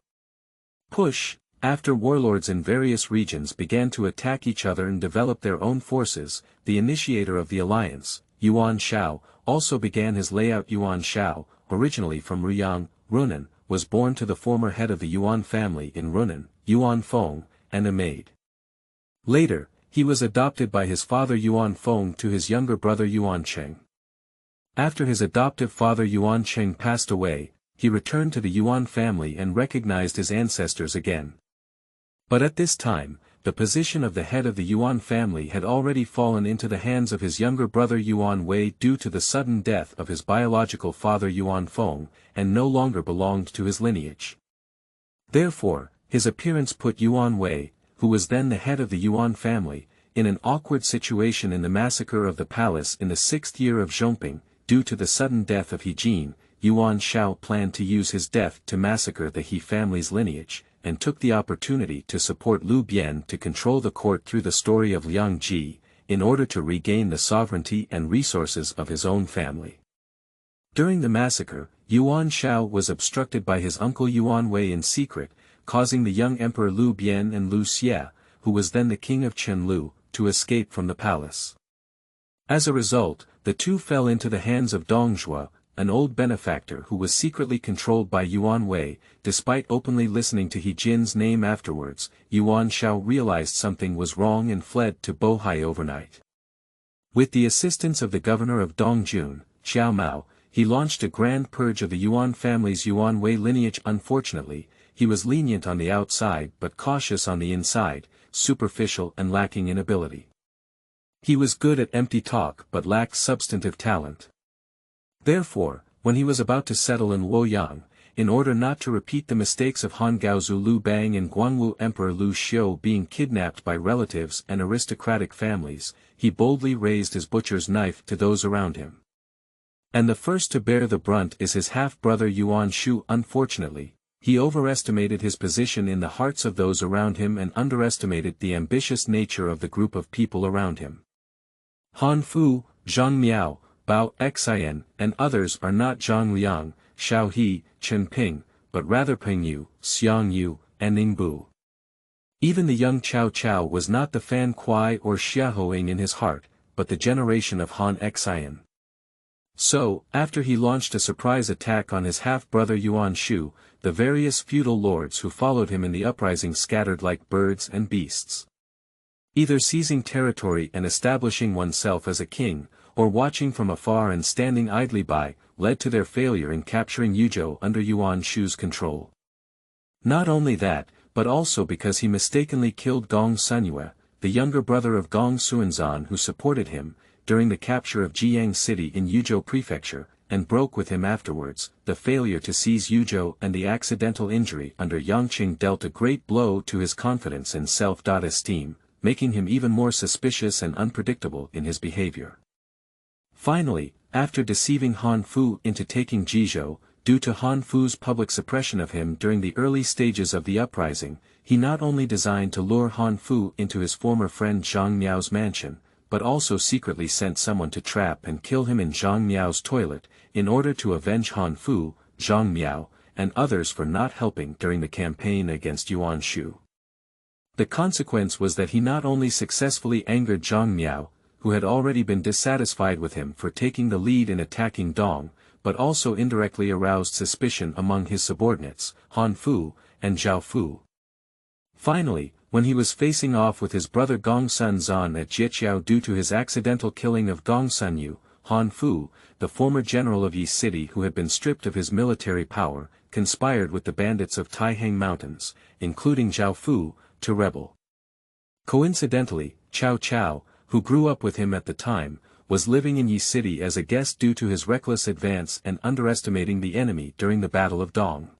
Speaker 1: Push. After warlords in various regions began to attack each other and develop their own forces, the initiator of the alliance, Yuan Shao, also began his layout. Yuan Shao, originally from Ruyang, Runan, was born to the former head of the Yuan family in Runan, Yuan Feng, and a maid. Later, he was adopted by his father Yuan Feng to his younger brother Yuan Cheng. After his adoptive father Yuan Cheng passed away, he returned to the Yuan family and recognized his ancestors again. But at this time, the position of the head of the Yuan family had already fallen into the hands of his younger brother Yuan Wei due to the sudden death of his biological father Yuan Feng, and no longer belonged to his lineage. Therefore, his appearance put Yuan Wei, who was then the head of the Yuan family, in an awkward situation in the massacre of the palace in the 6th year of Zhongping. Due to the sudden death of He Jin, Yuan Shao planned to use his death to massacre the He family's lineage, and took the opportunity to support Liu Bian to control the court through the story of Liang Ji, in order to regain the sovereignty and resources of his own family. During the massacre, Yuan Shao was obstructed by his uncle Yuan Wei in secret, causing the young emperor Liu Bian and Liu Xia, who was then the king of Qianlu, to escape from the palace. As a result, the two fell into the hands of Dongzhuo, an old benefactor who was secretly controlled by Yuan Wei. Despite openly listening to He Jin's name afterwards, Yuan Shao realized something was wrong and fled to Bohai overnight. With the assistance of the governor of Dongjun, Xiao Mao, he launched a grand purge of the Yuan family's Yuan Wei lineage. Unfortunately, he was lenient on the outside but cautious on the inside, superficial and lacking in ability. He was good at empty talk but lacked substantive talent. Therefore, when he was about to settle in Luoyang, in order not to repeat the mistakes of Han Gaozu Liu Bang and Guangwu Emperor Liu Xiu being kidnapped by relatives and aristocratic families, he boldly raised his butcher's knife to those around him. And the first to bear the brunt is his half-brother Yuan Shu. Unfortunately, he overestimated his position in the hearts of those around him and underestimated the ambitious nature of the group of people around him. Han Fu, Zhang Miao, Bao Xian, and others are not Zhang Liang, Xiao He, Chen Ping, but rather Ping Yu, Xiang Yu, and Ning Bu. Even the young Cao Cao was not the Fan Kuai or Xiaohoing in his heart, but the generation of Han Xian. So, after he launched a surprise attack on his half-brother Yuan Shu, the various feudal lords who followed him in the uprising scattered like birds and beasts. Either seizing territory and establishing oneself as a king, or watching from afar and standing idly by, led to their failure in capturing Yuzhou under Yuan Shu's control. Not only that, but also because he mistakenly killed Gong Sunyue, the younger brother of Gong Xuanzan who supported him, during the capture of Jiang City in Yuzhou Prefecture, and broke with him afterwards. The failure to seize Yuzhou and the accidental injury under Yangqing dealt a great blow to his confidence and self-esteem, making him even more suspicious and unpredictable in his behavior. Finally, after deceiving Han Fu into taking Jizhou, due to Han Fu's public suppression of him during the early stages of the uprising, he not only designed to lure Han Fu into his former friend Zhang Miao's mansion, but also secretly sent someone to trap and kill him in Zhang Miao's toilet, in order to avenge Han Fu, Zhang Miao, and others for not helping during the campaign against Yuan Shu. The consequence was that he not only successfully angered Zhang Miao, who had already been dissatisfied with him for taking the lead in attacking Dong, but also indirectly aroused suspicion among his subordinates, Han Fu, and Zhao Fu. Finally, when he was facing off with his brother Gong Sunzan at Jieqiao due to his accidental killing of Gong Sunyu, Han Fu, the former general of Yi City who had been stripped of his military power, conspired with the bandits of Taihang Mountains, including Zhao Fu, to rebel. Coincidentally, Cao Cao, who grew up with him at the time, was living in Yi City as a guest due to his reckless advance and underestimating the enemy during the Battle of Dong.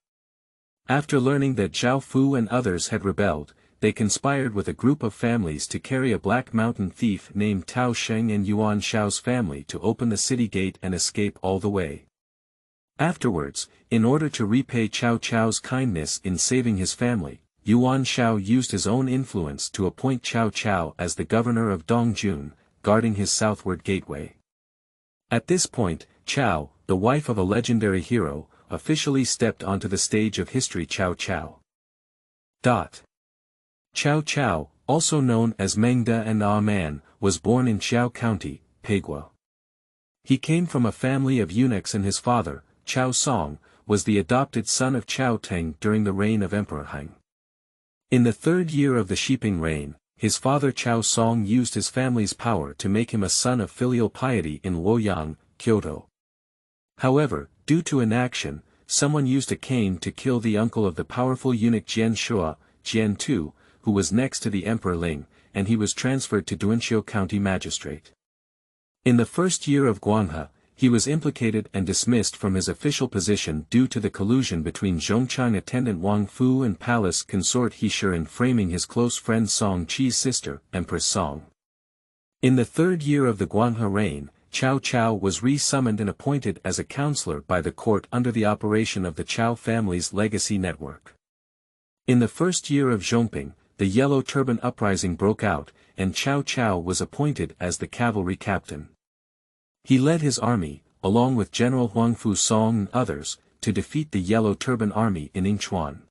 Speaker 1: After learning that Zhao Fu and others had rebelled, they conspired with a group of families to carry a black mountain thief named Tao Sheng and Yuan Shao's family to open the city gate and escape all the way. Afterwards, in order to repay Cao Cao's kindness in saving his family, Yuan Shao used his own influence to appoint Cao Cao as the governor of Dongjun, guarding his southward gateway. At this point, Cao, the wife of a legendary hero, officially stepped onto the stage of history. Cao Cao. Cao Cao, also known as Mengda and Ah Man, was born in Qiao County, Pegua. He came from a family of eunuchs and his father, Cao Song, was the adopted son of Qiao Teng during the reign of Emperor Han. In the third year of the Qiping reign, his father Cao Song used his family's power to make him a son of filial piety in Luoyang, Kyoto. However, due to inaction, someone used a cane to kill the uncle of the powerful eunuch Jian Shua, Qin II, who was next to the Emperor Ling, and he was transferred to Duanqiu County Magistrate. In the first year of Guanghe, he was implicated and dismissed from his official position due to the collusion between Zhongchang attendant Wang Fu and palace consort He Shi in framing his close friend Song Qi's sister, Empress Song. In the third year of the Guanghe reign, Cao Cao was re-summoned and appointed as a counselor by the court under the operation of the Cao family's legacy network. In the first year of Zhongping, the Yellow Turban Uprising broke out, and Cao Cao was appointed as the cavalry captain. He led his army, along with General Huang Fu Song and others, to defeat the Yellow Turban Army in Yingchuan.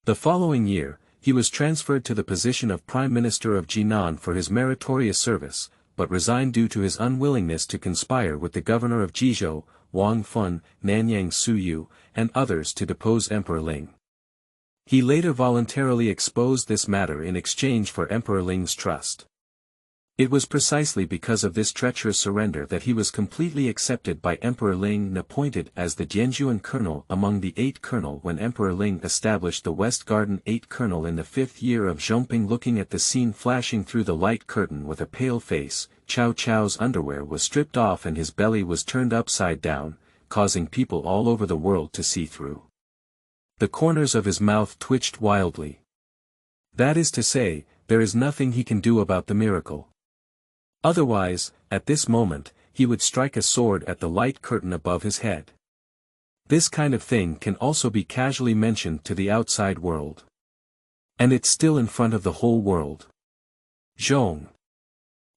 Speaker 1: The following year, he was transferred to the position of Prime Minister of Jinan for his meritorious service, but resigned due to his unwillingness to conspire with the governor of Jizhou, Wang Fun, Nanyang Su Yu, and others to depose Emperor Ling. He later voluntarily exposed this matter in exchange for Emperor Ling's trust. It was precisely because of this treacherous surrender that he was completely accepted by Emperor Ling and appointed as the Jianzhuan colonel among the 8 colonel when Emperor Ling established the West Garden 8 colonel in the 5th year of Zhongping. Looking at the scene flashing through the light curtain with a pale face, Cao Cao's underwear was stripped off and his belly was turned upside down, causing people all over the world to see through. The corners of his mouth twitched wildly. That is to say, there is nothing he can do about the miracle. Otherwise, at this moment, he would strike a sword at the light curtain above his head. This kind of thing can also be casually mentioned to the outside world. And it's still in front of the whole world. Zhong.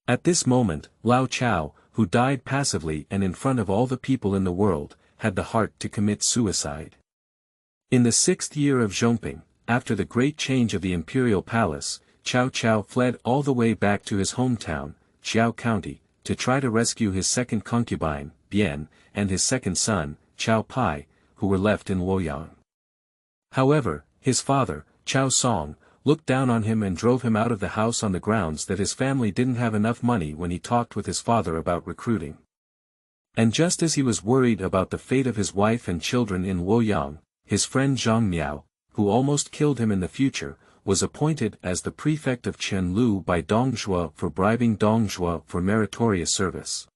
Speaker 1: At this moment, Lao Chao, who died passively and in front of all the people in the world, had the heart to commit suicide. In the 6th year of Zhongping, after the great change of the imperial palace, Cao Cao fled all the way back to his hometown, Qiao County, to try to rescue his second concubine, Bian, and his second son, Cao Pai, who were left in Luoyang. However, his father, Cao Song, looked down on him and drove him out of the house on the grounds that his family didn't have enough money when he talked with his father about recruiting. And just as he was worried about the fate of his wife and children in Luoyang, his friend Zhang Miao, who almost killed him in the future, was appointed as the prefect of Qianlu by Dong Zhuo for bribing Dong Zhuo for meritorious service.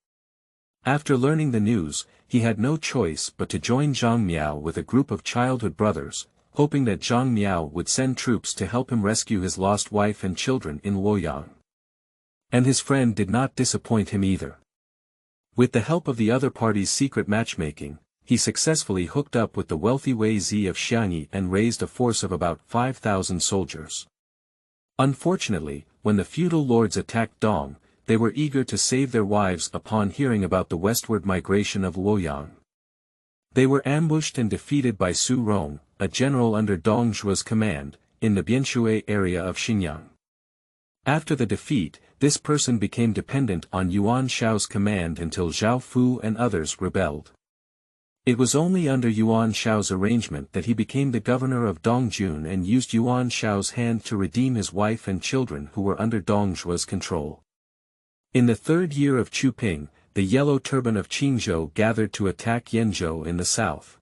Speaker 1: After learning the news, he had no choice but to join Zhang Miao with a group of childhood brothers, hoping that Zhang Miao would send troops to help him rescue his lost wife and children in Luoyang. And his friend did not disappoint him either. With the help of the other party's secret matchmaking, he successfully hooked up with the wealthy Wei Zi of Xiangyi and raised a force of about 5,000 soldiers. Unfortunately, when the feudal lords attacked Dong, they were eager to save their wives upon hearing about the westward migration of Luoyang. They were ambushed and defeated by Su Rong, a general under Dong Zhuo's command, in the Bianshui area of Xinjiang. After the defeat, this person became dependent on Yuan Shao's command until Zhao Fu and others rebelled. It was only under Yuan Shao's arrangement that he became the governor of Dongjun and used Yuan Shao's hand to redeem his wife and children who were under Dong Zhuo's control. In the 3rd year of Quping, the Yellow Turban of Qingzhou gathered to attack Yenzhou in the south.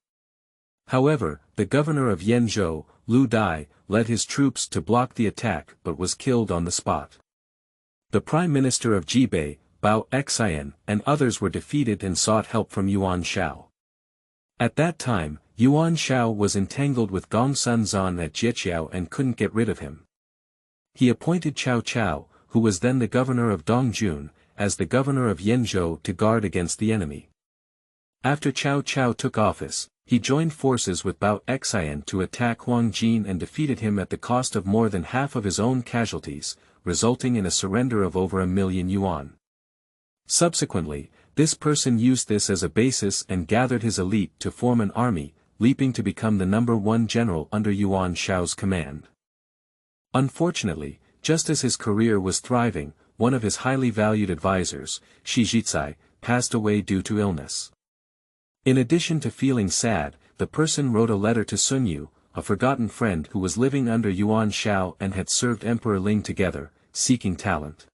Speaker 1: However, the governor of Yenzhou, Lu Dai, led his troops to block the attack but was killed on the spot. The prime minister of Jibei, Bao Xian, and others were defeated and sought help from Yuan Shao. At that time, Yuan Shao was entangled with Gongsun Zan at Jieqiao and couldn't get rid of him. He appointed Cao Cao, who was then the governor of Dongjun, as the governor of Yenzhou to guard against the enemy. After Cao Cao took office, he joined forces with Bao Xian to attack Huang Jin and defeated him at the cost of more than half of his own casualties, resulting in a surrender of over 1 million yuan. Subsequently, This person used this as a basis and gathered his elite to form an army, leaping to become the #1 general under Yuan Shao's command. Unfortunately, just as his career was thriving, one of his highly valued advisors, Guicai, passed away due to illness. In addition to feeling sad, the person wrote a letter to Sun Yu, a forgotten friend who was living under Yuan Shao and had served Emperor Ling together, seeking talent.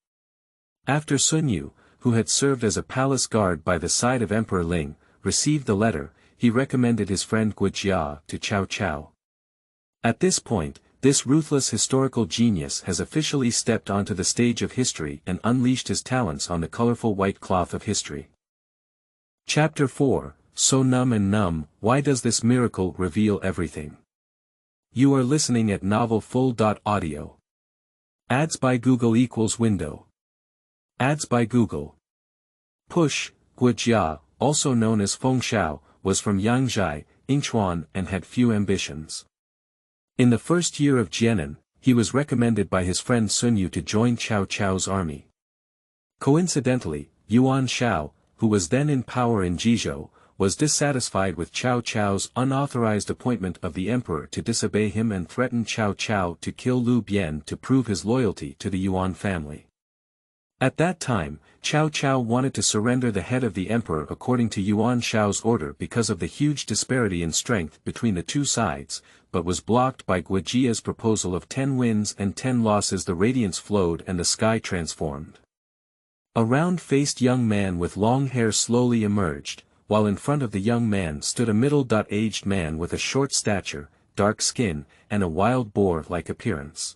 Speaker 1: After Sun Yu, who had served as a palace guard by the side of Emperor Ling, received the letter, he recommended his friend Guo Jia to Cao Cao. At this point, this ruthless historical genius has officially stepped onto the stage of history and unleashed his talents on the colorful white cloth of history. Chapter 4, So Numb and Numb, Why Does This Miracle Reveal Everything? You are listening at novelfull.audio. Ads by Google equals window. Ads by Google. Push, Guo Jia, also known as Feng Shao, was from Yangzhai, Yinchuan and had few ambitions. In the first year of Jianan, he was recommended by his friend Sun Yu to join Cao Cao's army. Coincidentally, Yuan Shao, who was then in power in Jizhou, was dissatisfied with Cao Cao's unauthorized appointment of the emperor to disobey him and threatened Cao Cao to kill Liu Bian to prove his loyalty to the Yuan family. At that time, Cao Cao wanted to surrender the head of the emperor according to Yuan Shao's order because of the huge disparity in strength between the two sides, but was blocked by Guo Jia's proposal of 10 wins and 10 losses. The radiance flowed and the sky transformed. A round-faced young man with long hair slowly emerged, while in front of the young man stood a middle-aged man with a short stature, dark skin, and a wild boar-like appearance.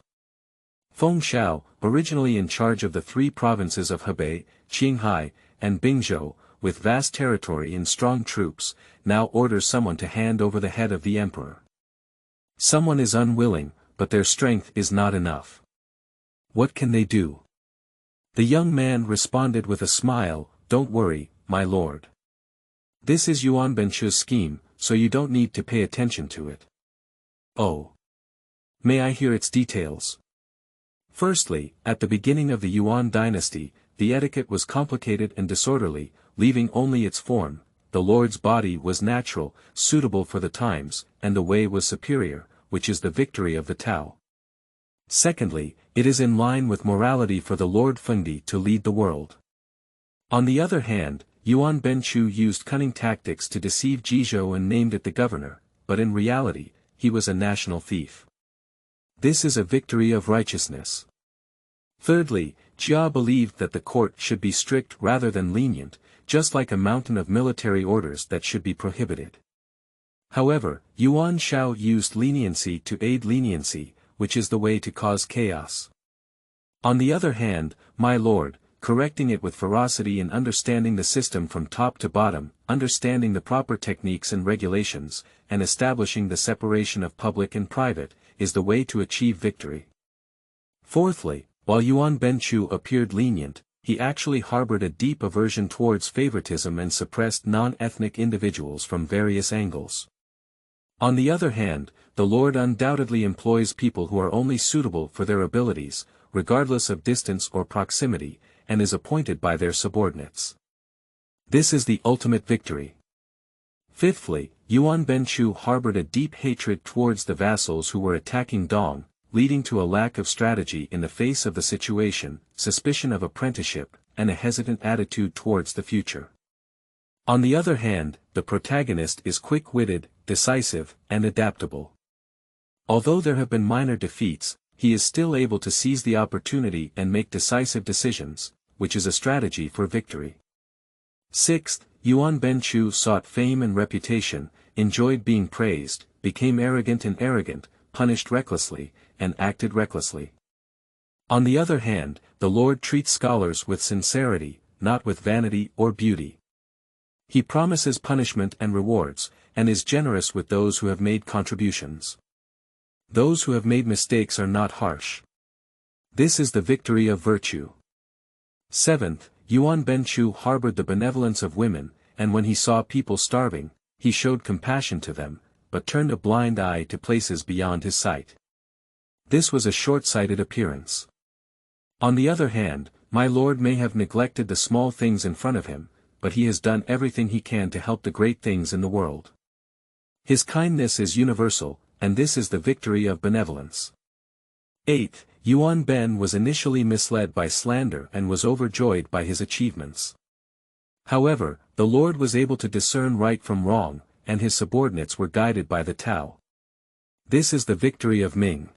Speaker 1: Feng Shao, originally in charge of the 3 provinces of Hebei, Qinghai, and Bingzhou, with vast territory and strong troops, now orders someone to hand over the head of the emperor. Someone is unwilling, but their strength is not enough. What can they do? The young man responded with a smile, "Don't worry, my lord. This is Yuan Benchu's scheme, so you don't need to pay attention to it." "Oh. May I hear its details?" Firstly, at the beginning of the Yuan dynasty, the etiquette was complicated and disorderly, leaving only its form. The lord's body was natural, suitable for the times, and the way was superior, which is the victory of the Tao. Secondly, it is in line with morality for the Lord Fengdi to lead the world. On the other hand, Yuan Benchu used cunning tactics to deceive Jizhou and named it the governor, but in reality, he was a national thief. This is a victory of righteousness. Thirdly, Jia believed that the court should be strict rather than lenient, just like a mountain of military orders that should be prohibited. However, Yuan Shao used leniency to aid leniency, which is the way to cause chaos. On the other hand, my lord, correcting it with ferocity and understanding the system from top to bottom, understanding the proper techniques and regulations, and establishing the separation of public and private, is the way to achieve victory. Fourthly, while Yuan Benchu appeared lenient, he actually harbored a deep aversion towards favoritism and suppressed non-ethnic individuals from various angles. On the other hand, the Lord undoubtedly employs people who are only suitable for their abilities, regardless of distance or proximity, and is appointed by their subordinates. This is the ultimate victory. Fifthly, Yuan Benchu harbored a deep hatred towards the vassals who were attacking Dong, leading to a lack of strategy in the face of the situation, suspicion of apprenticeship, and a hesitant attitude towards the future. On the other hand, the protagonist is quick-witted, decisive, and adaptable. Although there have been minor defeats, he is still able to seize the opportunity and make decisive decisions, which is a strategy for victory. Sixth, Yuan Benchu sought fame and reputation, enjoyed being praised, became arrogant, punished recklessly, and acted recklessly. On the other hand, the Lord treats scholars with sincerity, not with vanity or beauty. He promises punishment and rewards, and is generous with those who have made contributions. Those who have made mistakes are not harsh. This is the victory of virtue. Seventh, Yuan Benchu harbored the benevolence of women, and when he saw people starving, he showed compassion to them, but turned a blind eye to places beyond his sight. This was a short-sighted appearance. On the other hand, my lord may have neglected the small things in front of him, but he has done everything he can to help the great things in the world. His kindness is universal, and this is the victory of benevolence. 8. Yuan Ben was initially misled by slander and was overjoyed by his achievements. However, the Lord was able to discern right from wrong, and his subordinates were guided by the Tao. This is the victory of Ming.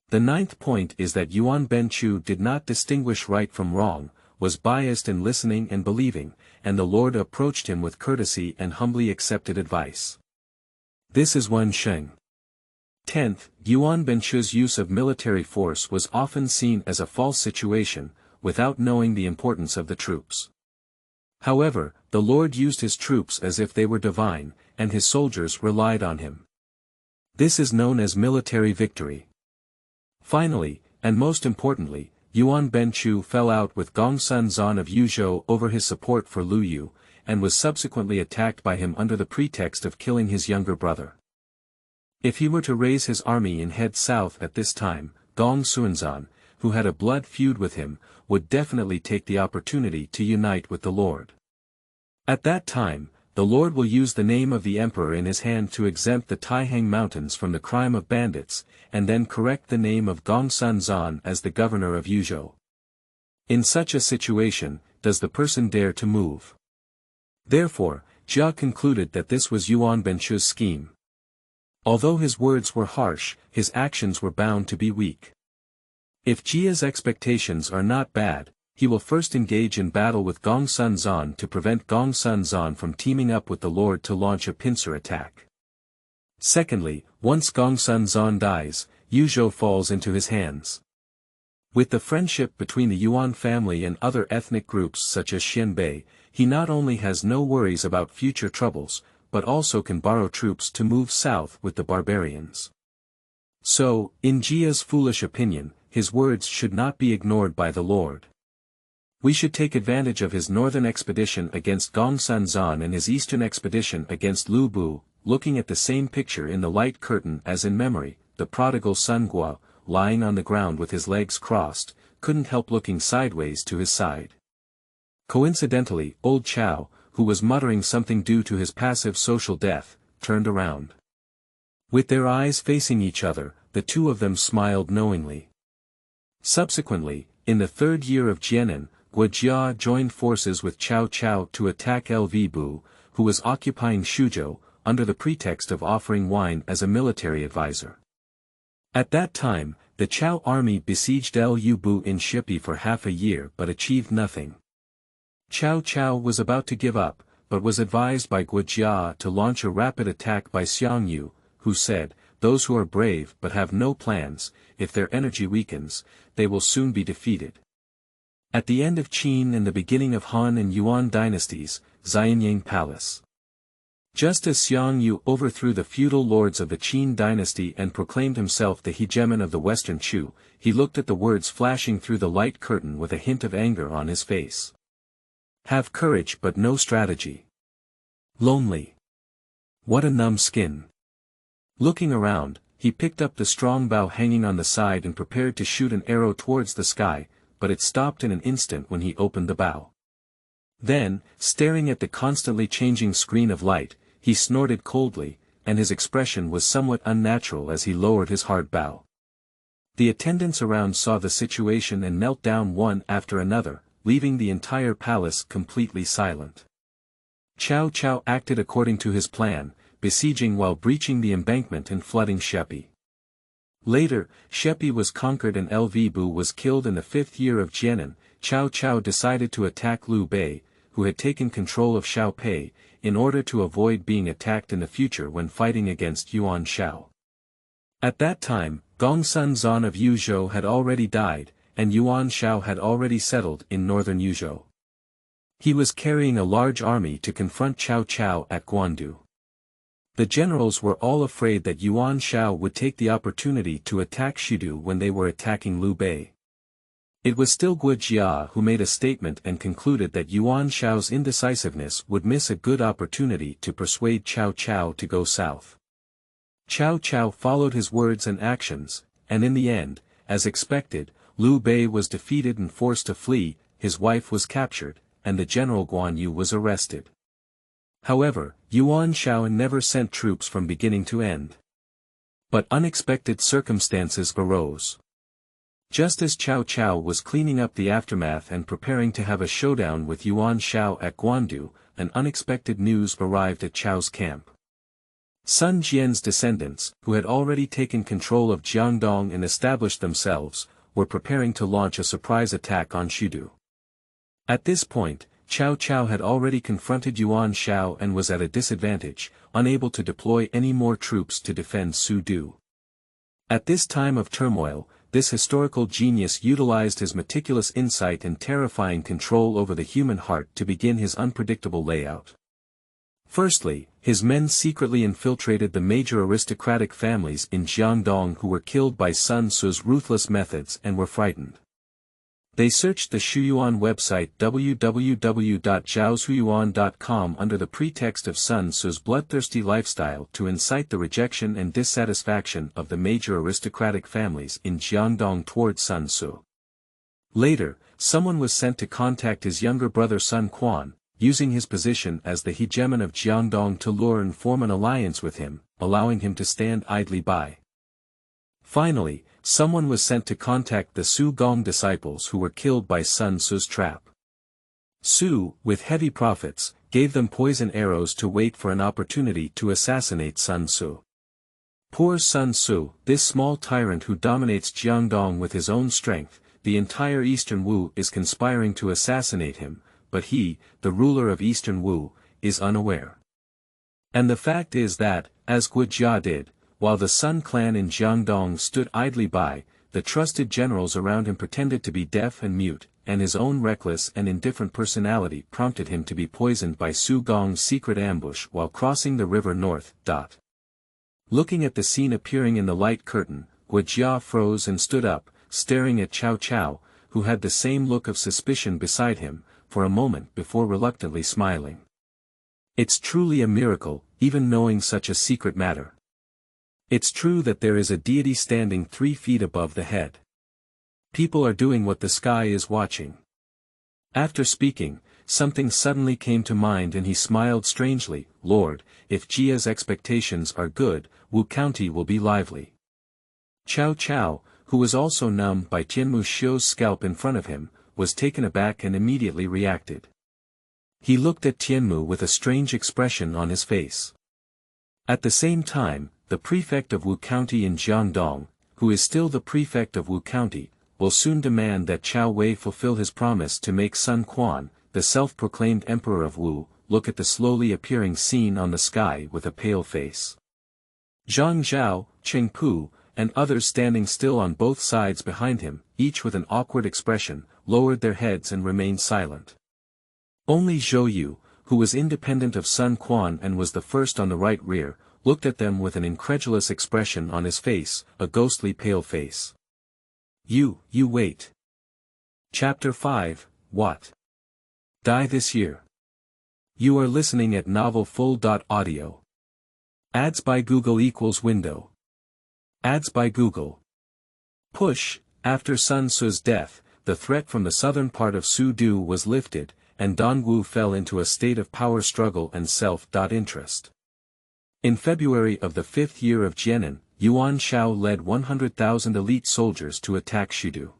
Speaker 1: The 9th point is that Yuan Ben Chu did not distinguish right from wrong, was biased in listening and believing, and the Lord approached him with courtesy and humbly accepted advice. This is Wen Sheng. 10th, Yuan Ben Chu's use of military force was often seen as a false situation, without knowing the importance of the troops. However, the Lord used his troops as if they were divine, and his soldiers relied on him. This is known as military victory. Finally, and most importantly, Yuan Ben Chu fell out with Gongsun Zan of Yuzhou over his support for Lu Yu, and was subsequently attacked by him under the pretext of killing his younger brother. If he were to raise his army and head south at this time, Gong Xuanzan, who had a blood feud with him, would definitely take the opportunity to unite with the Lord. At that time, the Lord will use the name of the emperor in his hand to exempt the Taihang Mountains from the crime of bandits, and then correct the name of Gongsun Zan as the governor of Yuzhou. In such a situation, does the person dare to move? Therefore, Jia concluded that this was Yuan Ben Chu's scheme. Although his words were harsh, his actions were bound to be weak. If Jia's expectations are not bad, he will first engage in battle with Gongsun Zan to prevent Gongsun Zan from teaming up with the Lord to launch a pincer attack. Secondly, once Gongsun Zan dies, Yuzhou falls into his hands. With the friendship between the Yuan family and other ethnic groups such as Xianbei, he not only has no worries about future troubles, but also can borrow troops to move south with the barbarians. So, in Jia's foolish opinion, his words should not be ignored by the Lord. We should take advantage of his northern expedition against Gongsun Zan and his eastern expedition against Lu Bu, looking at the same picture in the light curtain as in memory. The prodigal son Guo, lying on the ground with his legs crossed, couldn't help looking sideways to his side. Coincidentally, old Chao, who was muttering something due to his passive social death, turned around. With their eyes facing each other, the two of them smiled knowingly. Subsequently, in the 3rd year of Jianan, Guo Jia joined forces with Cao Cao to attack Lv Bu, who was occupying Shuzhou, under the pretext of offering wine as a military advisor. At that time, the Cao army besieged Lu Bu in Shipi for half a year but achieved nothing. Cao Cao was about to give up, but was advised by Guo Jia to launch a rapid attack by Xiang Yu, who said, "Those who are brave but have no plans, if their energy weakens, they will soon be defeated." At the end of Qin and the beginning of Han and Yuan dynasties, Xianyang Palace. Just as Xiang Yu overthrew the feudal lords of the Qin dynasty and proclaimed himself the hegemon of the Western Chu, he looked at the words flashing through the light curtain with a hint of anger on his face. Have courage but no strategy. Lonely. What a numb skin. Looking around, he picked up the strong bow hanging on the side and prepared to shoot an arrow towards the sky, but it stopped in an instant when he opened the bow. Then, staring at the constantly changing screen of light, he snorted coldly, and his expression was somewhat unnatural as he lowered his hard bow. The attendants around saw the situation and knelt down one after another, leaving the entire palace completely silent. Cao Cao acted according to his plan, besieging while breaching the embankment and flooding Shepi. Later, Shepi was conquered and Lv Bu was killed in the 5th year of Jianan. Cao Cao decided to attack Liu Bei, who had taken control of Xiaopei, in order to avoid being attacked in the future when fighting against Yuan Shao. At that time, Gongsun Zan of Yuzhou had already died, and Yuan Shao had already settled in northern Yuzhou. He was carrying a large army to confront Cao Cao at Guandu. The generals were all afraid that Yuan Shao would take the opportunity to attack Shidu when they were attacking Liu Bei. It was still Guo Jia who made a statement and concluded that Yuan Shao's indecisiveness would miss a good opportunity to persuade Cao Cao to go south. Cao Cao followed his words and actions, and in the end, as expected, Liu Bei was defeated and forced to flee, his wife was captured, and the general Guan Yu was arrested. However, Yuan Shao never sent troops from beginning to end. But unexpected circumstances arose. Just as Cao Cao was cleaning up the aftermath and preparing to have a showdown with Yuan Shao at Guandu, an unexpected news arrived at Chao's camp. Sun Jian's descendants, who had already taken control of Jiangdong and established themselves, were preparing to launch a surprise attack on Shudu. At this point, Cao Cao had already confronted Yuan Shao and was at a disadvantage, unable to deploy any more troops to defend Sudu. At this time of turmoil, this historical genius utilized his meticulous insight and terrifying control over the human heart to begin his unpredictable layout. Firstly, his men secretly infiltrated the major aristocratic families in Jiangdong who were killed by Sun Tzu's ruthless methods and were frightened. They searched the Shuyuan website www.zhaoshuyuan.com under the pretext of Sun Tzu's bloodthirsty lifestyle to incite the rejection and dissatisfaction of the major aristocratic families in Jiangdong toward Sun Tzu. Later, someone was sent to contact his younger brother Sun Quan, using his position as the hegemon of Jiangdong to lure and form an alliance with him, allowing him to stand idly by. Finally, someone was sent to contact the Su Gong disciples who were killed by Sun Tzu's trap. Su, with heavy profits, gave them poison arrows to wait for an opportunity to assassinate Sun Tzu. Poor Sun Tzu, this small tyrant who dominates Jiangdong with his own strength, the entire Eastern Wu is conspiring to assassinate him, but he, the ruler of Eastern Wu, is unaware. And the fact is that, as Guo Jia did, while the Sun clan in Jiangdong stood idly by, the trusted generals around him pretended to be deaf and mute, and his own reckless and indifferent personality prompted him to be poisoned by Su Gong's secret ambush while crossing the river north. Looking at the scene appearing in the light curtain, Guo Jia froze and stood up, staring at Cao Cao, who had the same look of suspicion beside him, for a moment before reluctantly smiling. It's truly a miracle, even knowing such a secret matter. It's true that there is a deity standing 3 feet above the head. People are doing what the sky is watching. After speaking, something suddenly came to mind and he smiled strangely. Lord, if Jia's expectations are good, Wu County will be lively. Cao Cao, who was also numbed by Tianmu Xiu's scalp in front of him, was taken aback and immediately reacted. He looked at Tianmu with a strange expression on his face. At the same time, the prefect of Wu County in Jiangdong, who is still the prefect of Wu County, will soon demand that Cao Wei fulfill his promise to make Sun Quan, the self-proclaimed emperor of Wu, look at the slowly appearing scene on the sky with a pale face. Zhang Zhao, Cheng Pu, and others standing still on both sides behind him, each with an awkward expression, lowered their heads and remained silent. Only Zhou Yu, who was independent of Sun Quan and was the first on the right rear, looked at them with an incredulous expression on his face, a ghostly pale face. You wait. Chapter 5, What? Die this year. You are listening at novelfull.audio. Ads by Google equals window. Ads by Google. Push. After Sun Tzu's death, the threat from the southern part of Sudu was lifted, and Dongwu fell into a state of power struggle and self-interest. In February of the 5th year of Jianan, Yuan Shao led 100,000 elite soldiers to attack Shudu.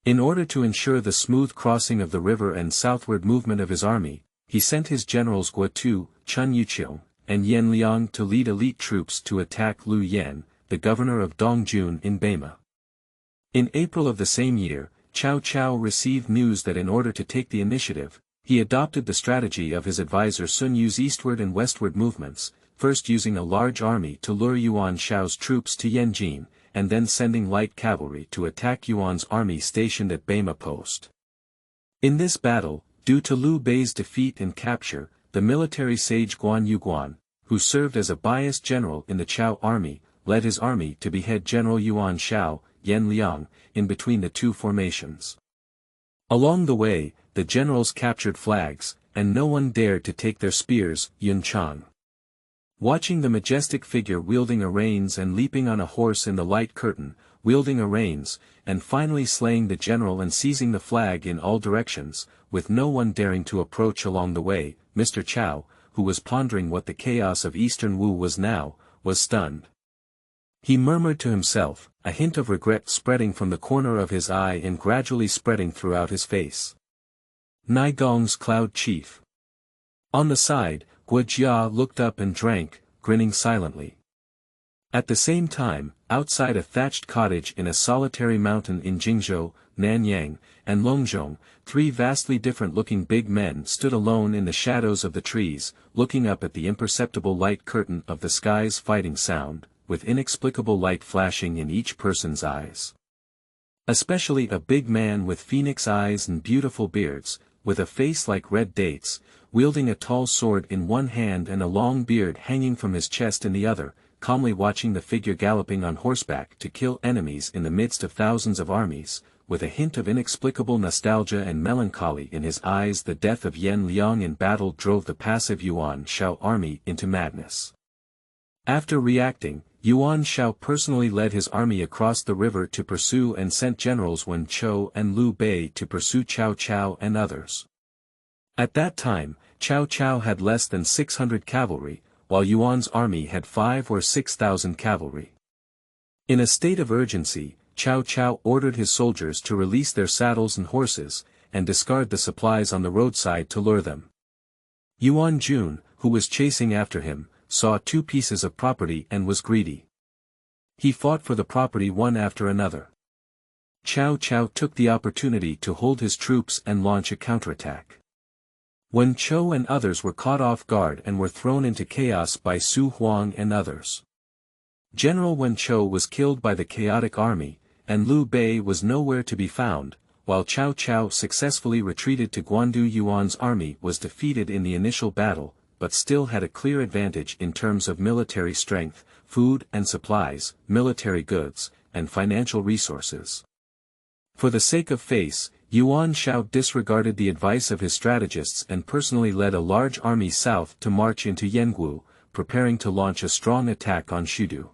Speaker 1: In order to ensure the smooth crossing of the river and southward movement of his army, he sent his generals Guo Tu, Chun Yuqiong, and Yan Liang to lead elite troops to attack Lu Yan, the governor of Dongjun in Bama. In April of the same year, Cao Cao received news that in order to take the initiative, he adopted the strategy of his advisor Sun Yu's eastward and westward movements, first using a large army to lure Yuan Shao's troops to Yanjin, and then sending light cavalry to attack Yuan's army stationed at Bama Post. In this battle, due to Liu Bei's defeat and capture, the military sage Guan Yuguan, who served as a biased general in the Chao army, led his army to behead General Yuan Shao, Yan Liang, in between the two formations. Along the way, the generals captured flags, and no one dared to take their spears. Yun Chang. Watching the majestic figure wielding a reins and leaping on a horse in the light curtain, wielding a reins, and finally slaying the general and seizing the flag in all directions, with no one daring to approach along the way. Mr. Chow, who was pondering what the chaos of Eastern Wu was now, was stunned. He murmured to himself, a hint of regret spreading from the corner of his eye and gradually spreading throughout his face. Nigong's Cloud Chief. On the side, Guo Jia looked up and drank, grinning silently. At the same time, outside a thatched cottage in a solitary mountain in Jingzhou, Nanyang, and Longzhong, three vastly different-looking big men stood alone in the shadows of the trees, looking up at the imperceptible light curtain of the sky's fighting sound, with inexplicable light flashing in each person's eyes. Especially a big man with phoenix eyes and beautiful beards, with a face like red dates, wielding a tall sword in one hand and a long beard hanging from his chest in the other, calmly watching the figure galloping on horseback to kill enemies in the midst of thousands of armies, with a hint of inexplicable nostalgia and melancholy in his eyes. The death of Yan Liang in battle drove the passive Yuan Shao army into madness. After reacting, Yuan Shao personally led his army across the river to pursue and sent generals Wen Chou and Liu Bei to pursue Cao Cao and others. At that time, Cao Cao had less than 600 cavalry, while Yuan's army had 5,000 or 6,000 cavalry. In a state of urgency, Cao Cao ordered his soldiers to release their saddles and horses, and discard the supplies on the roadside to lure them. Yuan Jun, who was chasing after him, saw two pieces of property and was greedy. He fought for the property one after another. Cao Cao took the opportunity to hold his troops and launch a counterattack. Wen Chou and others were caught off guard and were thrown into chaos by Su Huang and others. General Wen Chou was killed by the chaotic army, and Liu Bei was nowhere to be found, while Cao Cao successfully retreated to Guandu. Yuan's army was defeated in the initial battle, but still had a clear advantage in terms of military strength, food and supplies, military goods, and financial resources. For the sake of face, Yuan Shao disregarded the advice of his strategists and personally led a large army south to march into Yanggu, preparing to launch a strong attack on Shudu.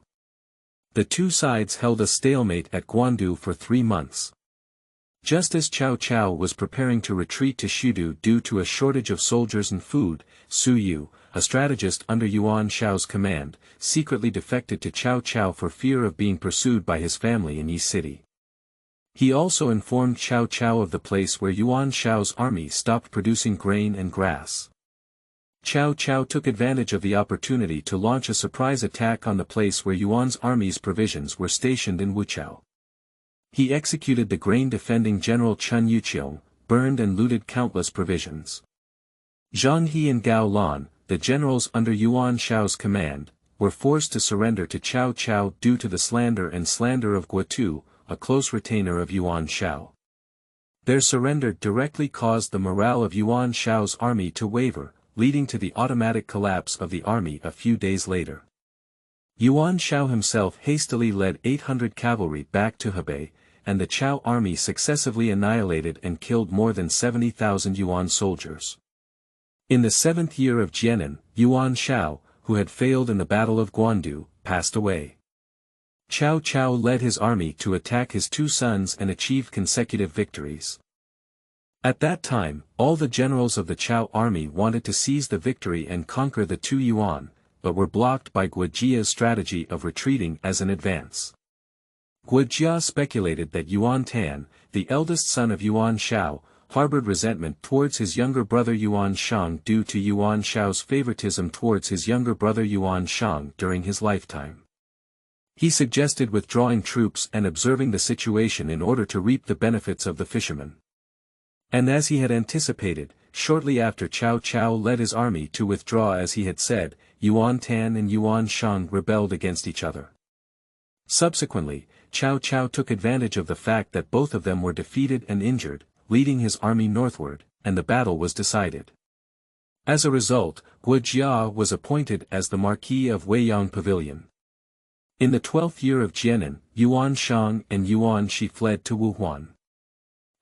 Speaker 1: The two sides held a stalemate at Guandu for 3 months. Just as Cao Cao was preparing to retreat to Shudu due to a shortage of soldiers and food, Su Yu, a strategist under Yuan Shao's command, secretly defected to Cao Cao for fear of being pursued by his family in Yi City. He also informed Cao Cao of the place where Yuan Shao's army stopped producing grain and grass. Cao Cao took advantage of the opportunity to launch a surprise attack on the place where Yuan's army's provisions were stationed in Wuchao. He executed the grain-defending general Chen Yuqiong, burned and looted countless provisions. Zhang He and Gao Lan, the generals under Yuan Shao's command, were forced to surrender to Cao Cao due to the slander of Guo Tu, a close retainer of Yuan Shao. Their surrender directly caused the morale of Yuan Shao's army to waver, leading to the automatic collapse of the army a few days later. Yuan Shao himself hastily led 800 cavalry back to Hebei, and the Chao army successively annihilated and killed more than 70,000 Yuan soldiers. In the 7th year of Jianan, Yuan Shao, who had failed in the Battle of Guandu, passed away. Cao Cao led his army to attack his two sons and achieve consecutive victories. At that time, all the generals of the Chao army wanted to seize the victory and conquer the two Yuan, but were blocked by Guo Jia's strategy of retreating as an advance. Guo Jia speculated that Yuan Tan, the eldest son of Yuan Shao, harbored resentment towards his younger brother Yuan Shang due to Yuan Shao's favoritism towards his younger brother Yuan Shang during his lifetime. He suggested withdrawing troops and observing the situation in order to reap the benefits of the fishermen. And as he had anticipated, shortly after Cao Cao led his army to withdraw as he had said, Yuan Tan and Yuan Shang rebelled against each other. Subsequently, Cao Cao took advantage of the fact that both of them were defeated and injured, leading his army northward, and the battle was decided. As a result, Guo Jia was appointed as the Marquis of Weiyang Pavilion. In the 12th year of Jianan, Yuan Shang and Yuan Shi fled to Wuhuan.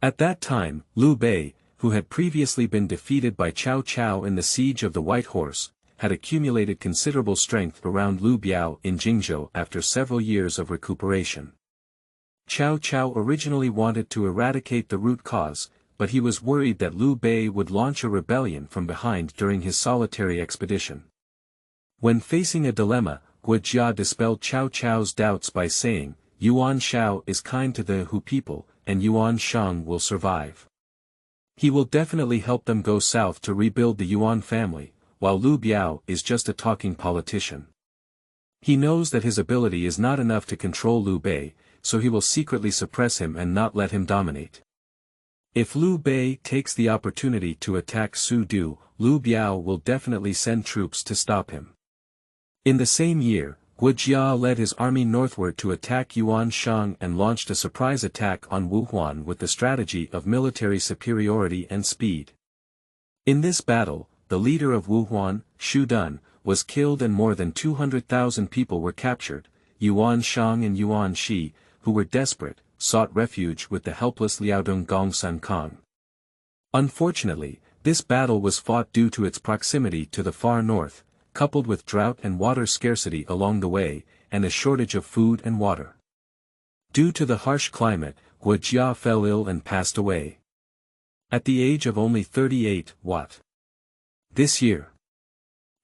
Speaker 1: At that time, Liu Bei, who had previously been defeated by Cao Cao in the siege of the White Horse, had accumulated considerable strength around Liu Biao in Jingzhou after several years of recuperation. Cao Cao originally wanted to eradicate the root cause, but he was worried that Liu Bei would launch a rebellion from behind during his solitary expedition. When facing a dilemma, Guo Jia dispelled Cao Cao's doubts by saying, Yuan Shao is kind to the Hu people, and Yuan Shang will survive. He will definitely help them go south to rebuild the Yuan family, while Liu Biao is just a talking politician. He knows that his ability is not enough to control Liu Bei, so he will secretly suppress him and not let him dominate. If Liu Bei takes the opportunity to attack Su Du, Liu Biao will definitely send troops to stop him. In the same year, Guo Jia led his army northward to attack Yuan Shang and launched a surprise attack on Wuhuan with the strategy of military superiority and speed. In this battle, the leader of Wuhuan, Shu Dun, was killed and more than 200,000 people were captured. Yuan Shang and Yuan Shi, who were desperate, sought refuge with the helpless Liaodong Gongsun Kang. Unfortunately, this battle was fought due to its proximity to the far north, coupled with drought and water scarcity along the way, and a shortage of food and water. Due to the harsh climate, Guo Jia fell ill and passed away. At the age of only 38, this year.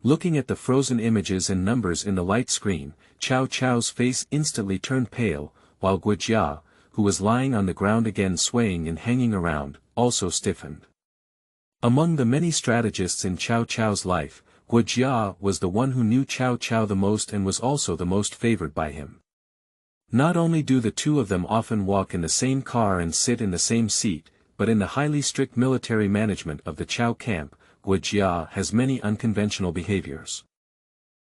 Speaker 1: Looking at the frozen images and numbers in the light screen, Cao Cao's face instantly turned pale, while Guo Jia, who was lying on the ground again swaying and hanging around, also stiffened. Among the many strategists in Cao Cao's life, Guo Jia was the one who knew Cao Cao the most and was also the most favored by him. Not only do the two of them often walk in the same car and sit in the same seat, but in the highly strict military management of the Cao camp, Guo Jia has many unconventional behaviors.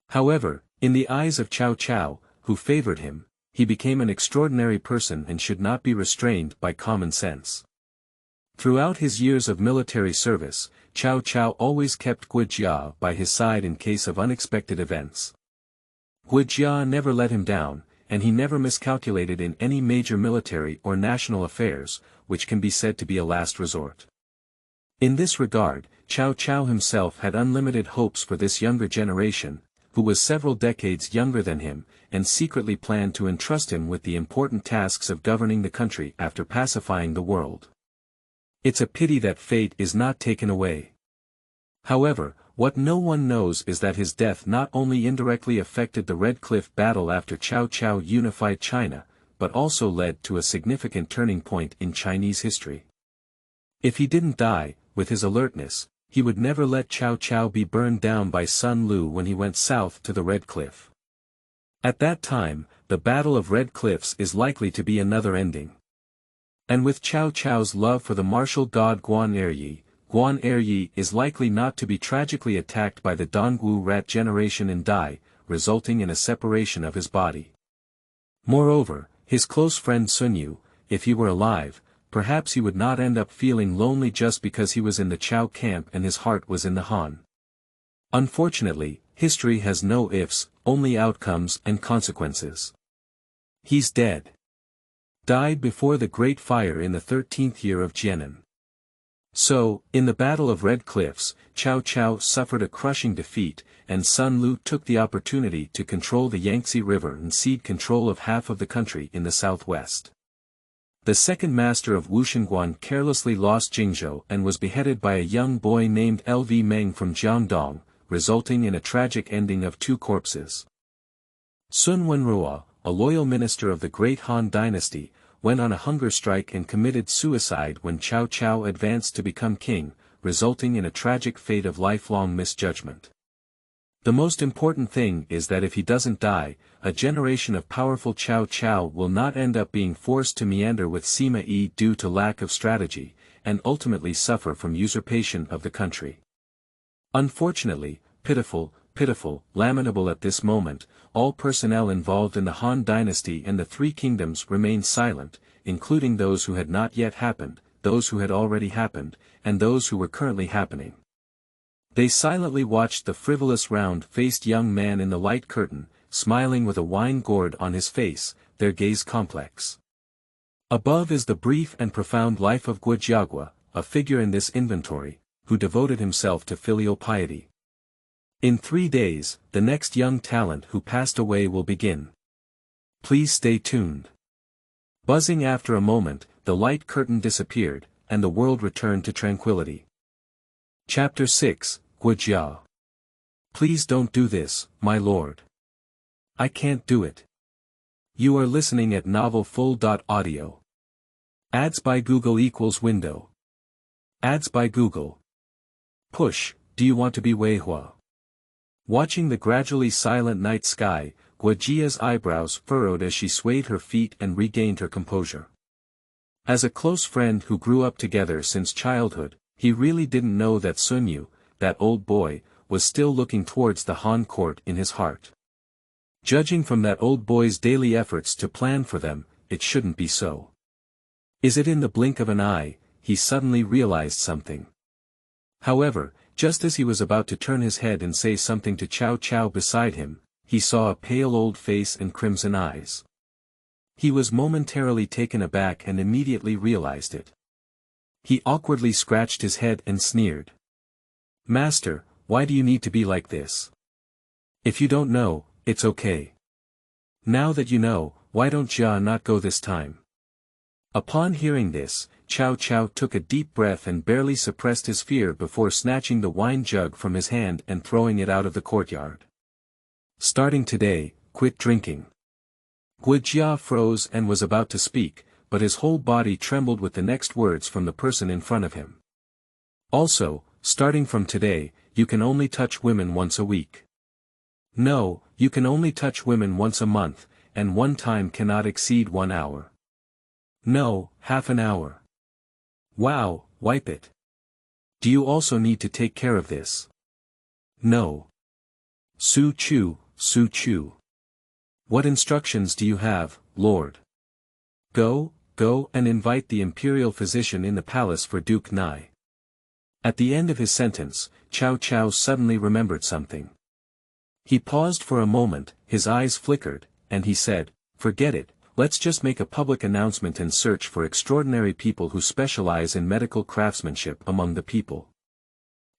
Speaker 1: However, in the eyes of Cao Cao, who favored him, he became an extraordinary person and should not be restrained by common sense. Throughout his years of military service, Cao Cao always kept Guo Jia by his side in case of unexpected events. Guo Jia never let him down, and he never miscalculated in any major military or national affairs, which can be said to be a last resort. In this regard, Cao Cao himself had unlimited hopes for this younger generation, who was several decades younger than him, and secretly planned to entrust him with the important tasks of governing the country after pacifying the world. It's a pity that fate is not taken away. However, what no one knows is that his death not only indirectly affected the Red Cliff battle after Cao Cao unified China, but also led to a significant turning point in Chinese history. If he didn't die, with his alertness, he would never let Cao Cao be burned down by Sun Lu when he went south to the Red Cliff. At that time, the Battle of Red Cliffs is likely to be another ending. And with Cao Cao's love for the martial god Guan Eryi is likely not to be tragically attacked by the Dongwu rat generation and die, resulting in a separation of his body. Moreover, his close friend Sun Yu, if he were alive, perhaps he would not end up feeling lonely just because he was in the Cao camp and his heart was in the Han. Unfortunately, history has no ifs, only outcomes and consequences. He's dead. Died before the Great Fire in the 13th year of Jianan. So, in the Battle of Red Cliffs, Cao Cao suffered a crushing defeat, and Sun Lu took the opportunity to control the Yangtze River and cede control of half of the country in the southwest. The second master of Wuxingguan carelessly lost Jingzhou and was beheaded by a young boy named Lv Meng from Jiangdong, resulting in a tragic ending of 2 corpses. Sun Wenrua, a loyal minister of the great Han Dynasty, went on a hunger strike and committed suicide when Cao Cao advanced to become king, resulting in a tragic fate of lifelong misjudgment. The most important thing is that if he doesn't die, a generation of powerful Cao Cao will not end up being forced to meander with Sima Yi due to lack of strategy, and ultimately suffer from usurpation of the country. Unfortunately, pitiful, lamentable at this moment, all personnel involved in the Han Dynasty and the 3 kingdoms remained silent, including those who had not yet happened, those who had already happened, and those who were currently happening. They silently watched the frivolous round-faced young man in the light curtain, smiling with a wine gourd on his face, their gaze complex. Above is the brief and profound life of Guo Jiagua, a figure in this inventory, who devoted himself to filial piety. In 3 days, the next young talent who passed away will begin. Please stay tuned. Buzzing after a moment, the light curtain disappeared, and the world returned to tranquility. Chapter 6, Guo Jia. Please don't do this, my lord. I can't do it. You are listening at Novel Full.audio. Ads by Google equals window. Ads by Google. Push, do you want to be Wei Hua? Watching the gradually silent night sky, Guo Jia's eyebrows furrowed as she swayed her feet and regained her composure. As a close friend who grew up together since childhood, he really didn't know that Sun Yu, that old boy, was still looking towards the Han court in his heart. Judging from that old boy's daily efforts to plan for them, it shouldn't be so. Is it in the blink of an eye, he suddenly realized something. However, just as he was about to turn his head and say something to Cao Cao beside him, he saw a pale old face and crimson eyes. He was momentarily taken aback and immediately realized it. He awkwardly scratched his head and sneered. Master, why do you need to be like this? If you don't know, it's okay. Now that you know, why don't Jia not go this time? Upon hearing this, Cao Cao took a deep breath and barely suppressed his fear before snatching the wine jug from his hand and throwing it out of the courtyard. Starting today, quit drinking. Guo Jia froze and was about to speak, but his whole body trembled with the next words from the person in front of him. Also, starting from today, you can only touch women once a week. No, you can only touch women once a month, and one time cannot exceed 1 hour. No, half an hour. Wow, wipe it. Do you also need to take care of this? No. Su Chu, Su Chu. What instructions do you have, Lord? Go and invite the imperial physician in the palace for Duke Nai. At the end of his sentence, Cao Cao suddenly remembered something. He paused for a moment, his eyes flickered, and he said, forget it, let's just make a public announcement and search for extraordinary people who specialize in medical craftsmanship among the people.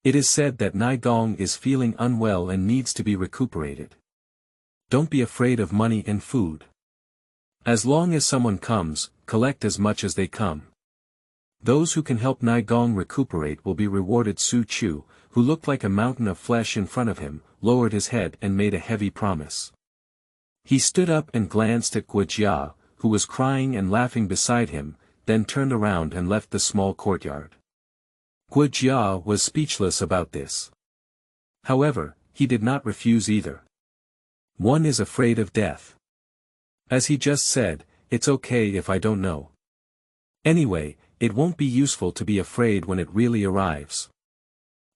Speaker 1: It is said that Nai Gong is feeling unwell and needs to be recuperated. Don't be afraid of money and food. As long as someone comes, collect as much as they come. Those who can help Nai Gong recuperate will be rewarded. Su Chu, who looked like a mountain of flesh in front of him, lowered his head and made a heavy promise. He stood up and glanced at Guo Jia, who was crying and laughing beside him, then turned around and left the small courtyard. Guo Jia was speechless about this. However, he did not refuse either. One is afraid of death. As he just said, it's okay if I don't know. Anyway, it won't be useful to be afraid when it really arrives.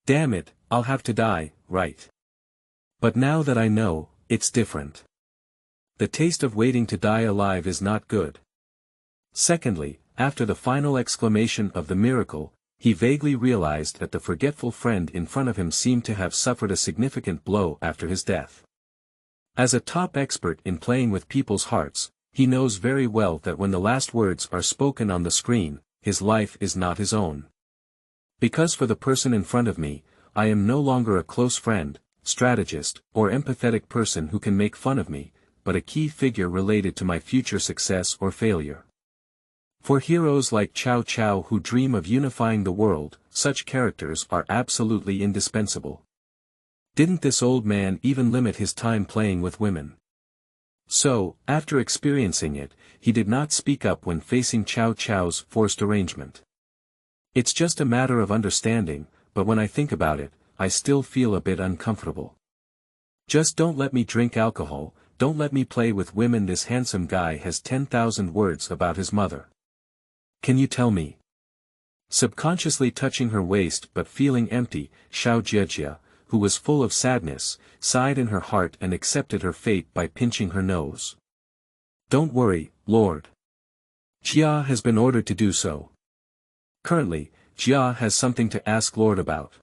Speaker 1: Damn it, I'll have to die, right? But now that I know, it's different. The taste of waiting to die alive is not good. Secondly, after the final exclamation of the miracle, he vaguely realized that the forgetful friend in front of him seemed to have suffered a significant blow after his death. As a top expert in playing with people's hearts, he knows very well that when the last words are spoken on the screen, his life is not his own. Because for the person in front of me, I am no longer a close friend, strategist, or empathetic person who can make fun of me, but a key figure related to my future success or failure. For heroes like Cao Cao who dream of unifying the world, such characters are absolutely indispensable. Didn't this old man even limit his time playing with women? So, after experiencing it, he did not speak up when facing Cao Cao's forced arrangement. It's just a matter of understanding, but when I think about it, I still feel a bit uncomfortable. Just don't let me drink alcohol, don't let me play with women. This handsome guy has 10,000 words about his mother. Can you tell me? Subconsciously touching her waist but feeling empty, Xiao Jia, who was full of sadness, sighed in her heart and accepted her fate by pinching her nose. Don't worry, Lord. Jia has been ordered to do so. Currently, Jia has something to ask Lord about.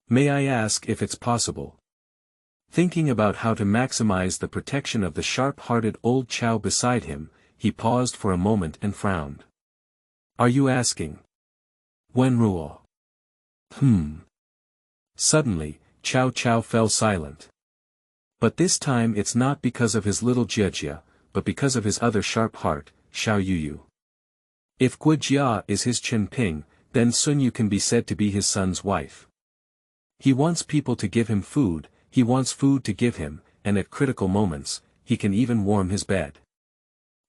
Speaker 1: May I ask if it's possible? Thinking about how to maximize the protection of the sharp-hearted old Chow beside him, he paused for a moment and frowned. Are you asking? Wen Ruo. Suddenly, Cao Cao fell silent. But this time it's not because of his little Jia, but because of his other sharp heart, Xiao Yuyu. If Guo Jia is his Chen Ping, then Sun Yu can be said to be his son's wife. He wants people to give him food, he wants food to give him, and at critical moments, he can even warm his bed.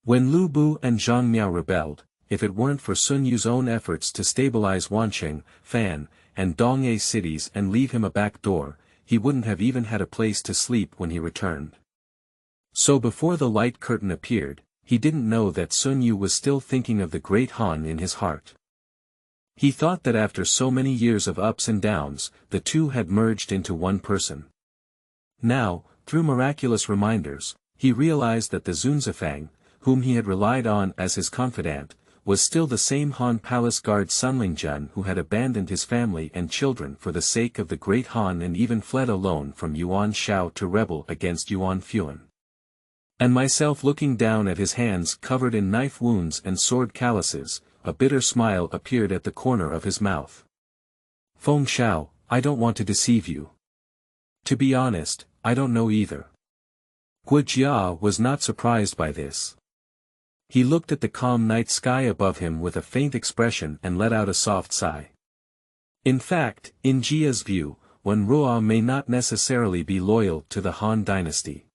Speaker 1: When Lu Bu and Zhang Miao rebelled, if it weren't for Sun Yu's own efforts to stabilize Wancheng, Fan, and Dongye cities and leave him a back door, he wouldn't have even had a place to sleep when he returned. So before the light curtain appeared, he didn't know that Sun Yu was still thinking of the great Han in his heart. He thought that after so many years of ups and downs, the two had merged into one person. Now, through miraculous reminders, he realized that the Zunzifang, whom he had relied on as his confidant, was still the same Han Palace guard Sunlingjun who had abandoned his family and children for the sake of the great Han and even fled alone from Yuan Shao to rebel against Yuan Fuan. And myself looking down at his hands covered in knife wounds and sword calluses, a bitter smile appeared at the corner of his mouth. Feng Shao, I don't want to deceive you. To be honest, I don't know either. Guo Jia was not surprised by this. He looked at the calm night sky above him with a faint expression and let out a soft sigh. In fact, in Jia's view, Wen Ruo may not necessarily be loyal to the Han Dynasty.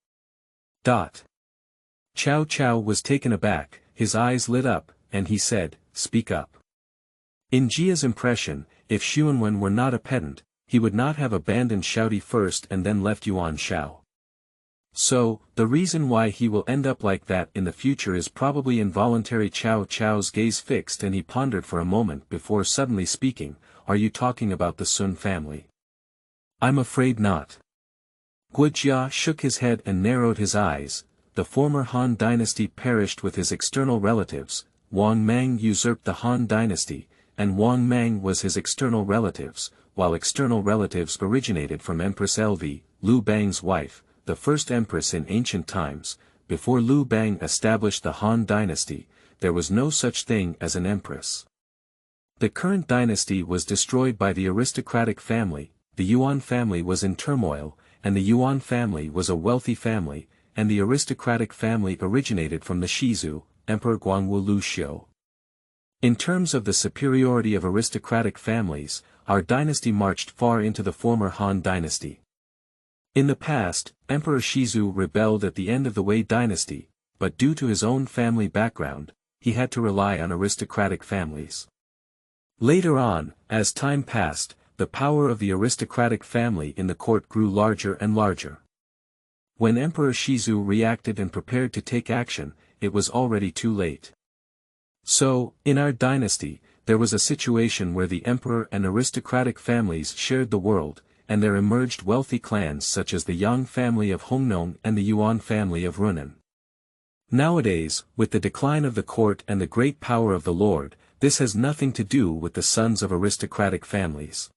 Speaker 1: Chow Chow was taken aback, his eyes lit up, and he said, "Speak up." In Jia's impression, if Xuanwen were not a pedant, he would not have abandoned Shouty first and then left Yuan Shao. So, the reason why he will end up like that in the future is probably involuntary. Chow Chow's gaze fixed and he pondered for a moment before suddenly speaking, "Are you talking about the Sun family?" "I'm afraid not." Guo Jia shook his head and narrowed his eyes. The former Han Dynasty perished with his external relatives, Wang Mang usurped the Han Dynasty, and Wang Mang was his external relatives, while external relatives originated from Empress Lv, Liu Bang's wife, the first empress in ancient times. Before Liu Bang established the Han Dynasty, there was no such thing as an empress. The current dynasty was destroyed by the aristocratic family, the Yuan family was in turmoil, and the Yuan family was a wealthy family, and the aristocratic family originated from the Shizu, Emperor Guangwu Lu Xiu. In terms of the superiority of aristocratic families, our dynasty marched far into the former Han Dynasty. In the past, Emperor Shizu rebelled at the end of the Wei Dynasty, but due to his own family background, he had to rely on aristocratic families. Later on, as time passed, the power of the aristocratic family in the court grew larger and larger. When Emperor Shizu reacted and prepared to take action, it was already too late. So, in our dynasty, there was a situation where the emperor and aristocratic families shared the world, and there emerged wealthy clans such as the Yang family of Hongnon and the Yuan family of Runan. Nowadays, with the decline of the court and the great power of the lord, this has nothing to do with the sons of aristocratic families.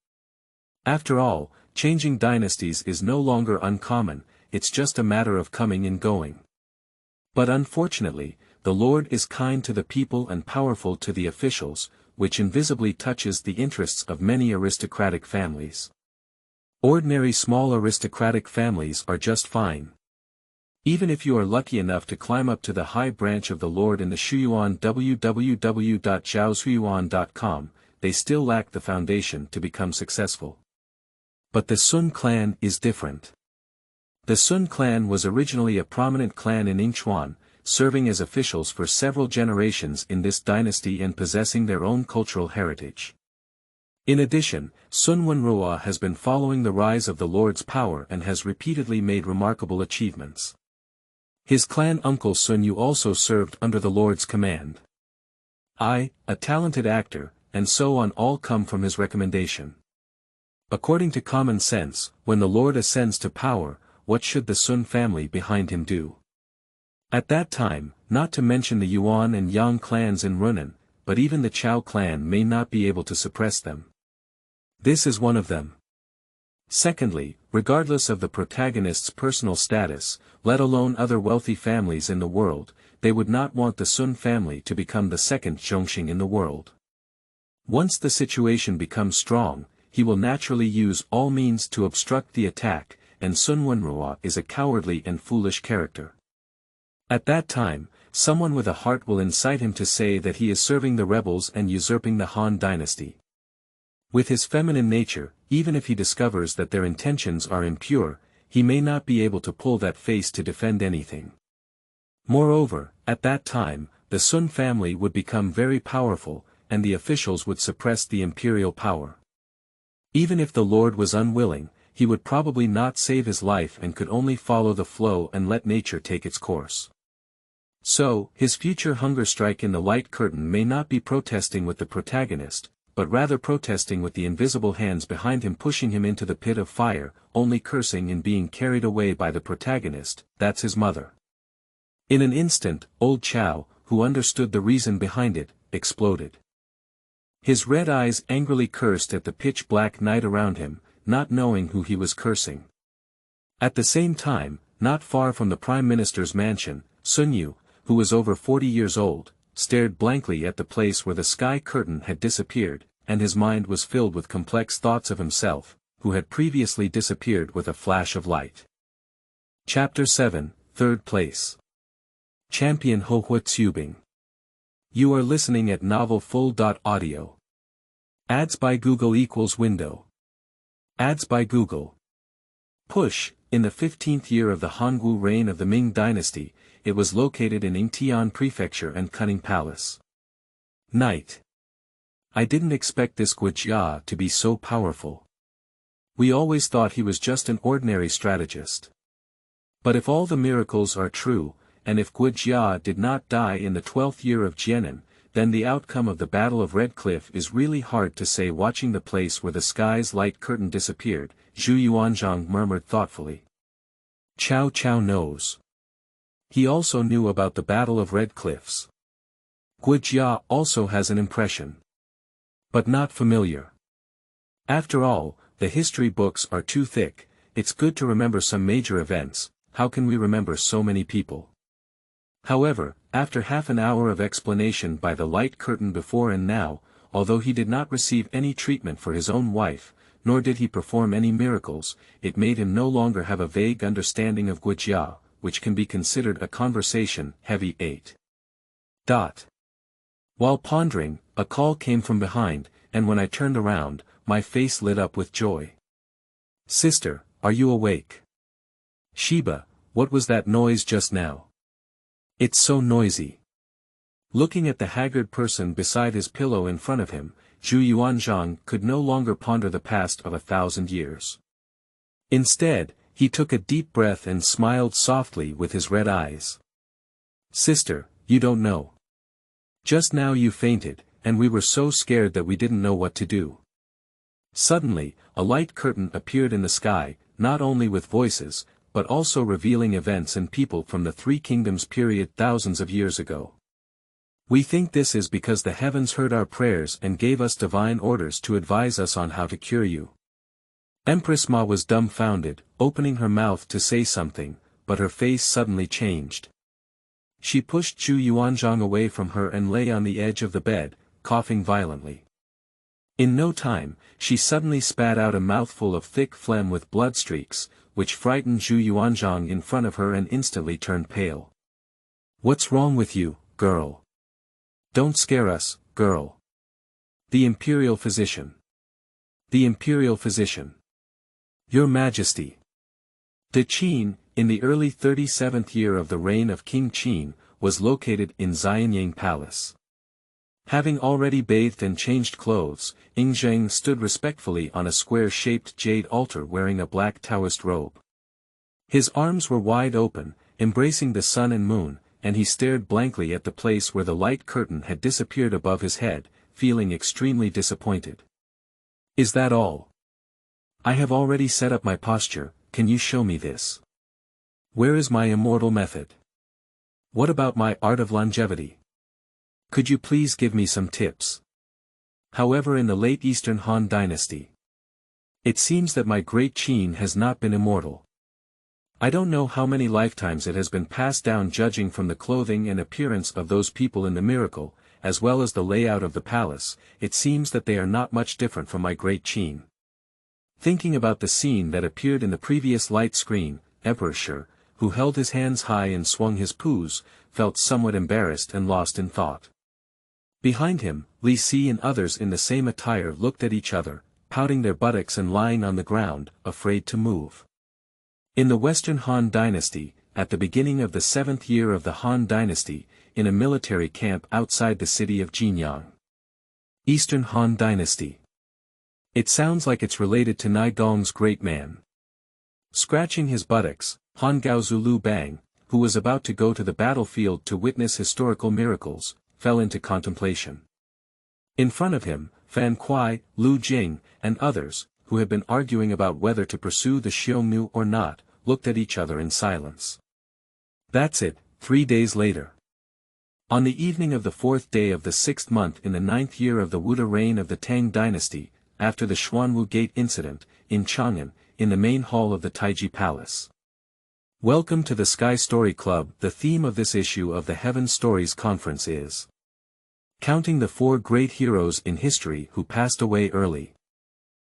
Speaker 1: After all, changing dynasties is no longer uncommon, it's just a matter of coming and going. But unfortunately, the Lord is kind to the people and powerful to the officials, which invisibly touches the interests of many aristocratic families. Ordinary small aristocratic families are just fine. Even if you are lucky enough to climb up to the high branch of the Lord in the Shuyuan www.zhaoshuyuan.com, they still lack the foundation to become successful. But the Sun clan is different. The Sun clan was originally a prominent clan in Yingchuan, serving as officials for several generations in this dynasty and possessing their own cultural heritage. In addition, Sun Wenrua has been following the rise of the Lord's power and has repeatedly made remarkable achievements. His clan uncle Sun Yu also served under the Lord's command. A talented actor, and so on all come from his recommendation. According to common sense, when the Lord ascends to power, what should the Sun family behind him do? At that time, not to mention the Yuan and Yang clans in Runan, but even the Chao clan may not be able to suppress them. This is one of them. Secondly, regardless of the protagonist's personal status, let alone other wealthy families in the world, they would not want the Sun family to become the second Zhongxing in the world. Once the situation becomes strong, he will naturally use all means to obstruct the attack, and Sun Wenrua is a cowardly and foolish character. At that time, someone with a heart will incite him to say that he is serving the rebels and usurping the Han Dynasty. With his feminine nature, even if he discovers that their intentions are impure, he may not be able to pull that face to defend anything. Moreover, at that time, the Sun family would become very powerful, and the officials would suppress the imperial power. Even if the Lord was unwilling, he would probably not save his life and could only follow the flow and let nature take its course. So, his future hunger strike in the light curtain may not be protesting with the protagonist, but rather protesting with the invisible hands behind him pushing him into the pit of fire, only cursing and being carried away by the protagonist, that's his mother. In an instant, old Chow, who understood the reason behind it, exploded. His red eyes angrily cursed at the pitch-black night around him, not knowing who he was cursing. At the same time, not far from the Prime Minister's mansion, Sun Yu, who was over 40 years old, stared blankly at the place where the sky curtain had disappeared, and his mind was filled with complex thoughts of himself, who had previously disappeared with a flash of light. Chapter 7, Third Place. Champion Ho Hua Qubing. You are listening at novelfull.audio. Ads by Google equals window. Ads by Google. Push, in the 15th year of the Hongwu reign of the Ming Dynasty, it was located in Yingtian Prefecture and Cunning Palace. Night. I didn't expect this Guo Jia to be so powerful. We always thought he was just an ordinary strategist. But if all the miracles are true, and if Guo Jia did not die in the 12th year of Jianan, then the outcome of the Battle of Red Cliff is really hard to say. Watching the place where the sky's light curtain disappeared, Zhu Yuanzhang murmured thoughtfully. Cao Cao knows. He also knew about the Battle of Red Cliffs. Guo Jia also has an impression. But not familiar. After all, the history books are too thick. It's good to remember some major events. How can we remember so many people? However, after half an hour of explanation by the light curtain before and now, although he did not receive any treatment for his own wife, nor did he perform any miracles, it made him no longer have a vague understanding of Guo Jia, which can be considered a conversation. Heavy 8. While pondering, a call came from behind, and when I turned around, my face lit up with joy. Sister, are you awake? Sheba, what was that noise just now? It's so noisy. Looking at the haggard person beside his pillow in front of him, Zhu Yuanzhang could no longer ponder the past of 1,000 years. Instead, he took a deep breath and smiled softly with his red eyes. Sister, you don't know. Just now you fainted, and we were so scared that we didn't know what to do. Suddenly, a light curtain appeared in the sky, not only with voices, but also revealing events and people from the Three Kingdoms period thousands of years ago. We think this is because the heavens heard our prayers and gave us divine orders to advise us on how to cure you. Empress Ma was dumbfounded, opening her mouth to say something, but her face suddenly changed. She pushed Zhu Yuanzhang away from her and lay on the edge of the bed, coughing violently. In no time, she suddenly spat out a mouthful of thick phlegm with blood streaks, which frightened Zhu Yuanzhang in front of her and instantly turned pale. What's wrong with you, girl? Don't scare us, girl. The Imperial Physician. The Imperial Physician. Your Majesty. The Qin, in the early 37th year of the reign of King Qin, was located in Xianyang Palace. Having already bathed and changed clothes, Yingzheng stood respectfully on a square-shaped jade altar wearing a black Taoist robe. His arms were wide open, embracing the sun and moon, and he stared blankly at the place where the light curtain had disappeared above his head, feeling extremely disappointed. Is that all? I have already set up my posture, can you show me this? Where is my immortal method? What about my art of longevity? Could you please give me some tips? However, in the late Eastern Han Dynasty, it seems that my great Qin has not been immortal. I don't know how many lifetimes it has been passed down, judging from the clothing and appearance of those people in the miracle, as well as the layout of the palace. It seems that they are not much different from my great Qin. Thinking about the scene that appeared in the previous light screen, Emperor Shi, who held his hands high and swung his poos, felt somewhat embarrassed and lost in thought. Behind him, Li Si and others in the same attire looked at each other, pouting their buttocks and lying on the ground, afraid to move. In the Western Han Dynasty, at the beginning of the 7th year of the Han Dynasty, in a military camp outside the city of Jinyang. Eastern Han Dynasty. It sounds like it's related to Nai Gong's great man. Scratching his buttocks, Han Gaozu Lu Bang, who was about to go to the battlefield to witness historical miracles, fell into contemplation. In front of him, Fan Kuai, Lu Jing, and others, who had been arguing about whether to pursue the Xiongnu or not, looked at each other in silence. That's it, 3 days later. On the evening of the 4th day of the 6th month in the 9th year of the Wuda reign of the Tang dynasty, after the Xuanwu Gate incident, in Chang'an, in the main hall of the Taiji Palace. Welcome to the Sky Story Club. The theme of this issue of the Heaven Stories Conference is counting the 4 great heroes in history who passed away early.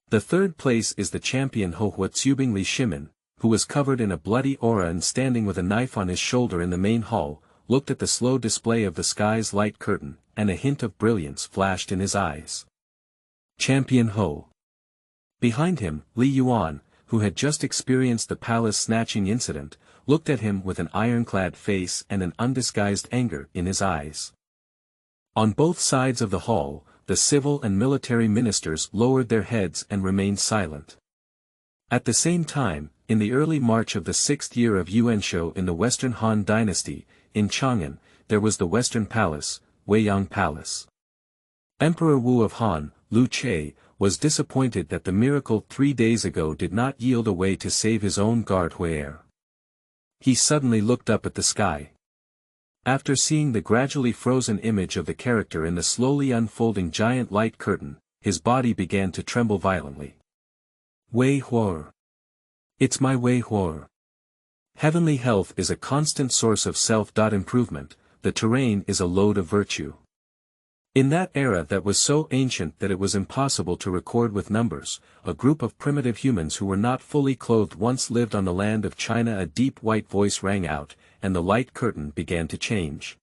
Speaker 1: The 3rd place is the champion Hohua Qubing Li Shimin, who was covered in a bloody aura and standing with a knife on his shoulder in the main hall, looked at the slow display of the sky's light curtain, and a hint of brilliance flashed in his eyes. Champion Ho. Behind him, Li Yuan, who had just experienced the palace snatching incident, looked at him with an ironclad face and an undisguised anger in his eyes. On both sides of the hall, the civil and military ministers lowered their heads and remained silent. At the same time, in the early March of the 6th year of Yuan in the Western Han Dynasty, in Chang'an, there was the Western Palace, Weiyang Palace. Emperor Wu of Han, Lu Che, was disappointed that the miracle 3 days ago did not yield a way to save his own guard Hui'er. He suddenly looked up at the sky. After seeing the gradually frozen image of the character in the slowly unfolding giant light curtain, his body began to tremble violently. Wei Huo. It's my Wei Huo. Heavenly health is a constant source of self-improvement, the terrain is a load of virtue. In that era that was so ancient that it was impossible to record with numbers, a group of primitive humans who were not fully clothed once lived on the land of China. A deep white voice rang out, and the light curtain began to change.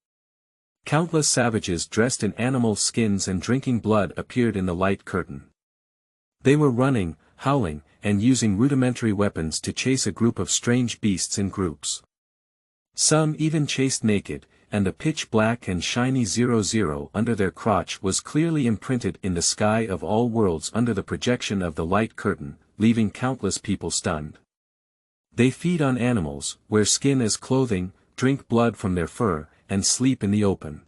Speaker 1: Countless savages dressed in animal skins and drinking blood appeared in the light curtain. They were running, howling, and using rudimentary weapons to chase a group of strange beasts in groups. Some even chased naked, and the pitch-black and shiny 00 under their crotch was clearly imprinted in the sky of all worlds under the projection of the light curtain, leaving countless people stunned. They feed on animals, wear skin as clothing, drink blood from their fur, and sleep in the open.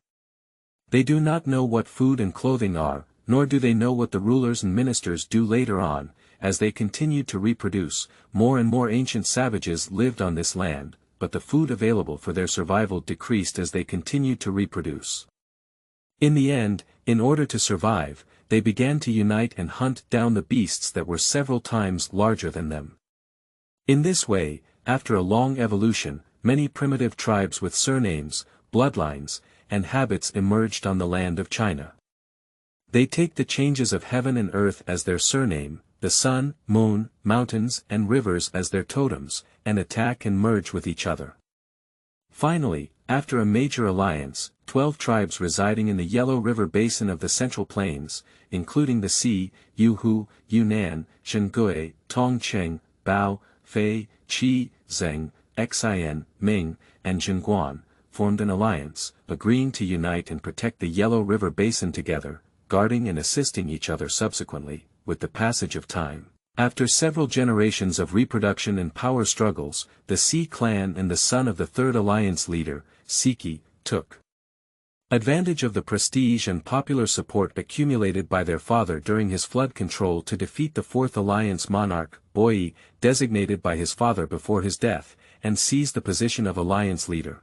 Speaker 1: They do not know what food and clothing are, nor do they know what the rulers and ministers do later on. As they continued to reproduce, more and more ancient savages lived on this land, but the food available for their survival decreased as they continued to reproduce. In the end, in order to survive, they began to unite and hunt down the beasts that were several times larger than them. In this way, after a long evolution, many primitive tribes with surnames, bloodlines, and habits emerged on the land of China. They take the changes of heaven and earth as their surname, the sun, moon, mountains, and rivers as their totems, and attack and merge with each other. Finally, after a major alliance, 12 tribes residing in the Yellow River basin of the Central Plains, including the Si, Yuhu, Yunnan, Shengui, Tongcheng, Bao, Fei, Qi, Zheng, Xian, Ming, and Jingguan, formed an alliance, agreeing to unite and protect the Yellow River basin together, guarding and assisting each other subsequently. With the passage of time, after several generations of reproduction and power struggles, the Si clan and the son of the third alliance leader, Siki, took advantage of the prestige and popular support accumulated by their father during his flood control to defeat the fourth alliance monarch, Boyi, designated by his father before his death, and seize the position of alliance leader.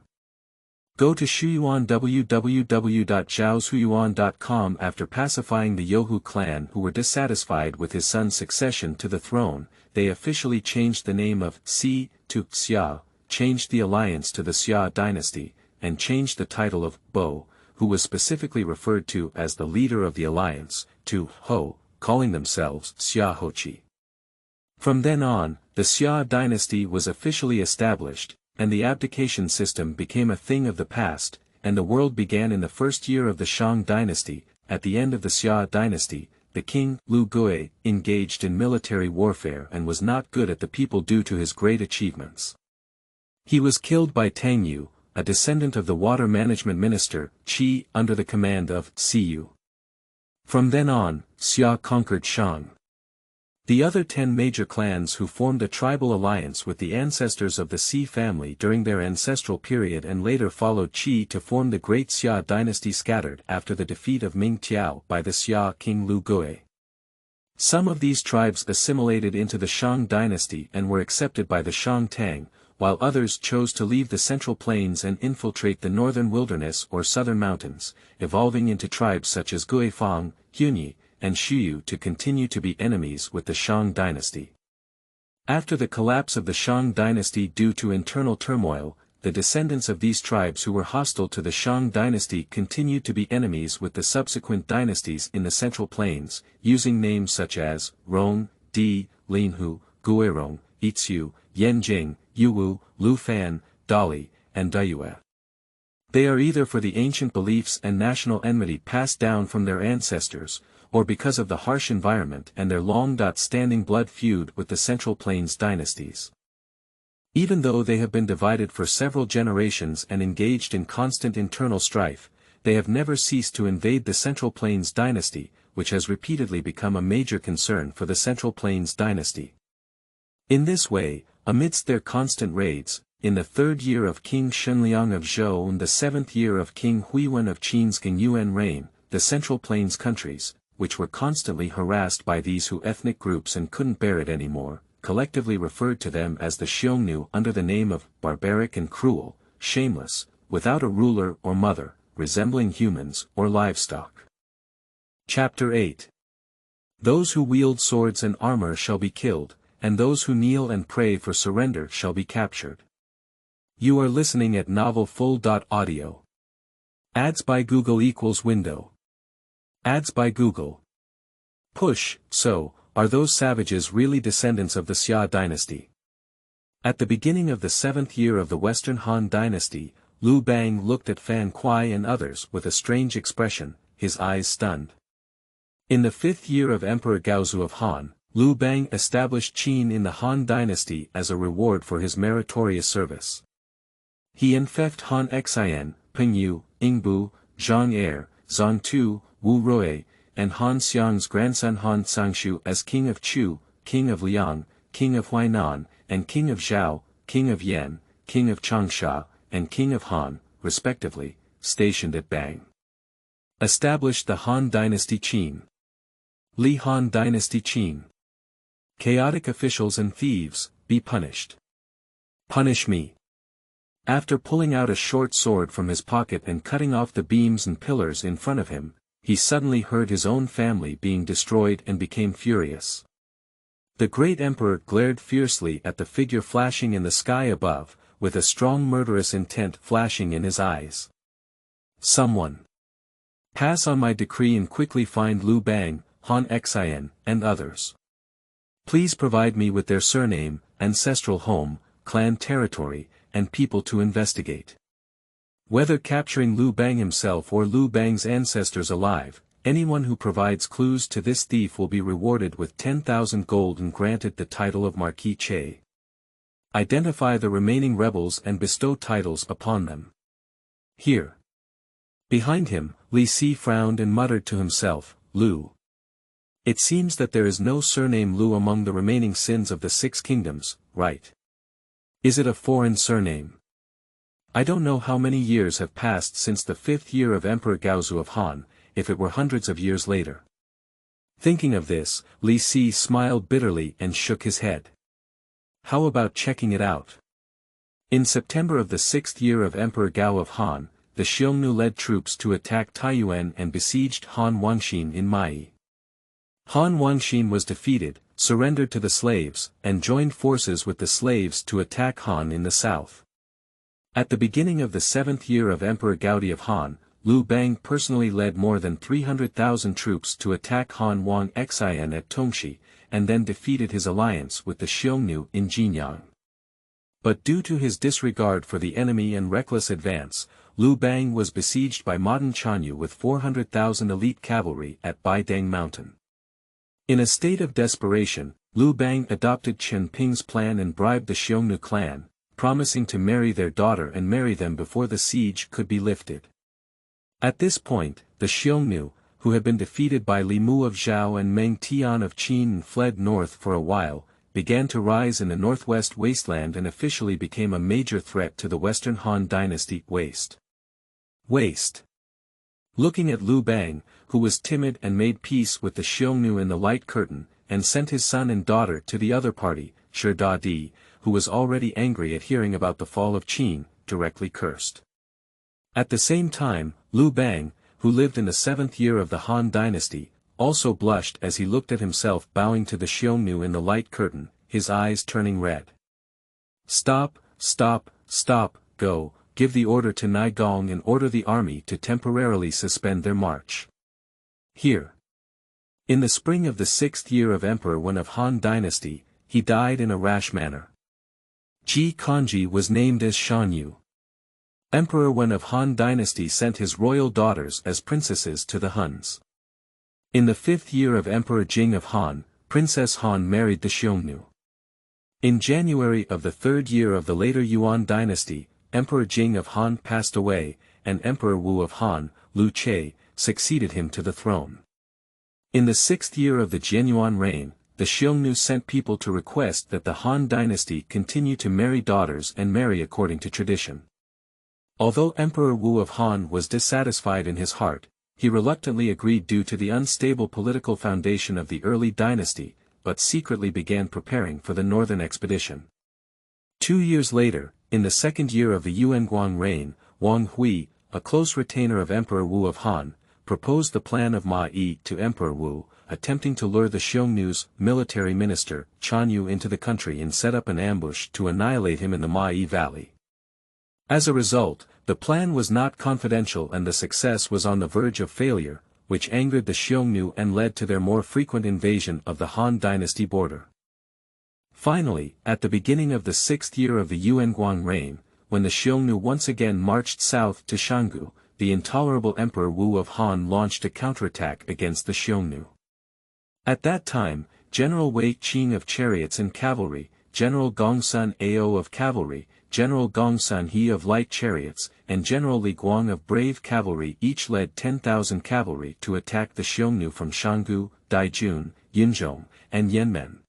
Speaker 1: Go to Shuyuan www.zhaoshuyuan.com. After pacifying the Yohu clan who were dissatisfied with his son's succession to the throne, they officially changed the name of Si to Xia, changed the alliance to the Xia dynasty, and changed the title of Bo, who was specifically referred to as the leader of the alliance, to Ho, calling themselves Xia Hoqi. From then on, the Xia dynasty was officially established, and the abdication system became a thing of the past, and the world began in the first year of the Shang dynasty. At the end of the Xia dynasty, the king, Lu Gui, engaged in military warfare and was not good at the people due to his great achievements. He was killed by Tang Yu, a descendant of the water management minister, Qi, under the command of Siyu. From then on, Xia conquered Shang. The other 10 major clans who formed a tribal alliance with the ancestors of the Si family during their ancestral period and later followed Qi to form the Great Xia dynasty scattered after the defeat of Ming Tiao by the Xia king Lu Gui. Some of these tribes assimilated into the Shang dynasty and were accepted by the Shang Tang, while others chose to leave the central plains and infiltrate the northern wilderness or southern mountains, evolving into tribes such as Guifang, Hunyi, and Shuyu to continue to be enemies with the Shang dynasty. After the collapse of the Shang dynasty due to internal turmoil, the descendants of these tribes who were hostile to the Shang dynasty continued to be enemies with the subsequent dynasties in the Central Plains, using names such as Rong, Di, Linhu, Guirong, Itsu, Yanjing, Yuwu, Lu Fan, Dali, and Dayue. They are either for the ancient beliefs and national enmity passed down from their ancestors, or because of the harsh environment and their long-standing blood feud with the Central Plains dynasties. Even though they have been divided for several generations and engaged in constant internal strife, they have never ceased to invade the Central Plains dynasty, which has repeatedly become a major concern for the Central Plains dynasty. In this way, amidst their constant raids, in the 3rd year of King Shenliang of Zhou and the 7th year of King Huiyuan of Qin's Yuan reign, the Central Plains countries, which were constantly harassed by these ethnic groups and couldn't bear it anymore, collectively referred to them as the Xiongnu under the name of barbaric and cruel, shameless, without a ruler or mother, resembling humans or livestock. Chapter 8. Those who wield swords and armor shall be killed, and those who kneel and pray for surrender shall be captured. You are listening at Novel Full.audio. Ads by Google equals window. Ads by Google. Push, so, are those savages really descendants of the Xia dynasty? At the beginning of the 7th year of the Western Han dynasty, Lu Bang looked at Fan Kuai and others with a strange expression, his eyes stunned. In the 5th year of Emperor Gaozu of Han, Lu Bang established Qin in the Han dynasty as a reward for his meritorious service. He enfeoffed Han Xian, Peng Yu, Ingbu, Zhang Er, Zhang Tu, Wu Rui, and Han Xiang's grandson Han Sangshu as king of Chu, king of Liang, king of Huainan, and king of Zhao, king of Yan, king of Changsha, and king of Han, respectively, stationed at Bang. Established the Han dynasty Qin. Li Han dynasty Qin. Chaotic officials and thieves, be punished. Punish me. After pulling out a short sword from his pocket and cutting off the beams and pillars in front of him, he suddenly heard his own family being destroyed and became furious. The great emperor glared fiercely at the figure flashing in the sky above, with a strong murderous intent flashing in his eyes. Someone. Pass on my decree and quickly find Lu Bang, Han Xian, and others. Please provide me with their surname, ancestral home, clan territory, and people to investigate. Whether capturing Lu Bang himself or Lu Bang's ancestors alive, anyone who provides clues to this thief will be rewarded with 10,000 gold and granted the title of Marquis Che. Identify the remaining rebels and bestow titles upon them. Here. Behind him, Li Si frowned and muttered to himself, Lu. It seems that there is no surname Lu among the remaining sins of the 6 kingdoms, right? Is it a foreign surname? I don't know how many years have passed since the 5th year of Emperor Gaozu of Han, if it were hundreds of years later. Thinking of this, Li Si smiled bitterly and shook his head. How about checking it out? In September of the 6th year of Emperor Gao of Han, the Xiongnu led troops to attack Taiyuan and besieged Han Wangxin in Mai. Han Wangxin was defeated, surrendered to the slaves, and joined forces with the slaves to attack Han in the south. At the beginning of the 7th year of Emperor Gaudi of Han, Lu Bang personally led more than 300,000 troops to attack Han Wang Xian at Tongxi, and then defeated his alliance with the Xiongnu in Jinyang. But due to his disregard for the enemy and reckless advance, Liu Bang was besieged by modern Chanyu with 400,000 elite cavalry at Baidang Mountain. In a state of desperation, Liu Bang adopted Chen Ping's plan and bribed the Xiongnu clan, promising to marry their daughter and marry them before the siege could be lifted. At this point, the Xiongnu, who had been defeated by Li Mu of Zhao and Meng Tian of Qin and fled north for a while, began to rise in the northwest wasteland and officially became a major threat to the western Han Dynasty waste. Looking at Liu Bang, who was timid and made peace with the Xiongnu in the light curtain, and sent his son and daughter to the other party, Shi Di, who was already angry at hearing about the fall of Qin, directly cursed. At the same time, Liu Bang, who lived in the 7th year of the Han Dynasty, also blushed as he looked at himself bowing to the Xiongnu in the light curtain, his eyes turning red. Stop, go, give the order to Nai Gong and order the army to temporarily suspend their march. Here. In the spring of the 6th year of Emperor Wen of Han Dynasty, he died in a rash manner. Ji Kanji was named as Shanyu. Emperor Wen of Han Dynasty sent his royal daughters as princesses to the Huns. In the 5th year of Emperor Jing of Han, Princess Han married the Xiongnu. In January of the 3rd year of the later Yuan dynasty, Emperor Jing of Han passed away, and Emperor Wu of Han, Liu Che, succeeded him to the throne. In the 6th year of the Jianyuan reign, the Xiongnu sent people to request that the Han dynasty continue to marry daughters and marry according to tradition. Although Emperor Wu of Han was dissatisfied in his heart, he reluctantly agreed due to the unstable political foundation of the early dynasty, but secretly began preparing for the northern expedition. 2 years later, in the 2nd year of the Yuanguang reign, Wang Hui, a close retainer of Emperor Wu of Han, proposed the plan of Ma Yi to Emperor Wu, attempting to lure the Xiongnu's military minister, Chanyu, into the country and set up an ambush to annihilate him in the Ma Yi Valley. As a result, the plan was not confidential and the success was on the verge of failure, which angered the Xiongnu and led to their more frequent invasion of the Han dynasty border. Finally, at the beginning of the 6th year of the Yuanguang reign, when the Xiongnu once again marched south to Shangu, the intolerable Emperor Wu of Han launched a counterattack against the Xiongnu. At that time, General Wei Qing of chariots and cavalry, General Gongsun Ao of cavalry, General Gongsun He of light chariots, and General Li Guang of brave cavalry each led 10,000 cavalry to attack the Xiongnu from Shangu, Daijun, Yinzhong, and Yanmen.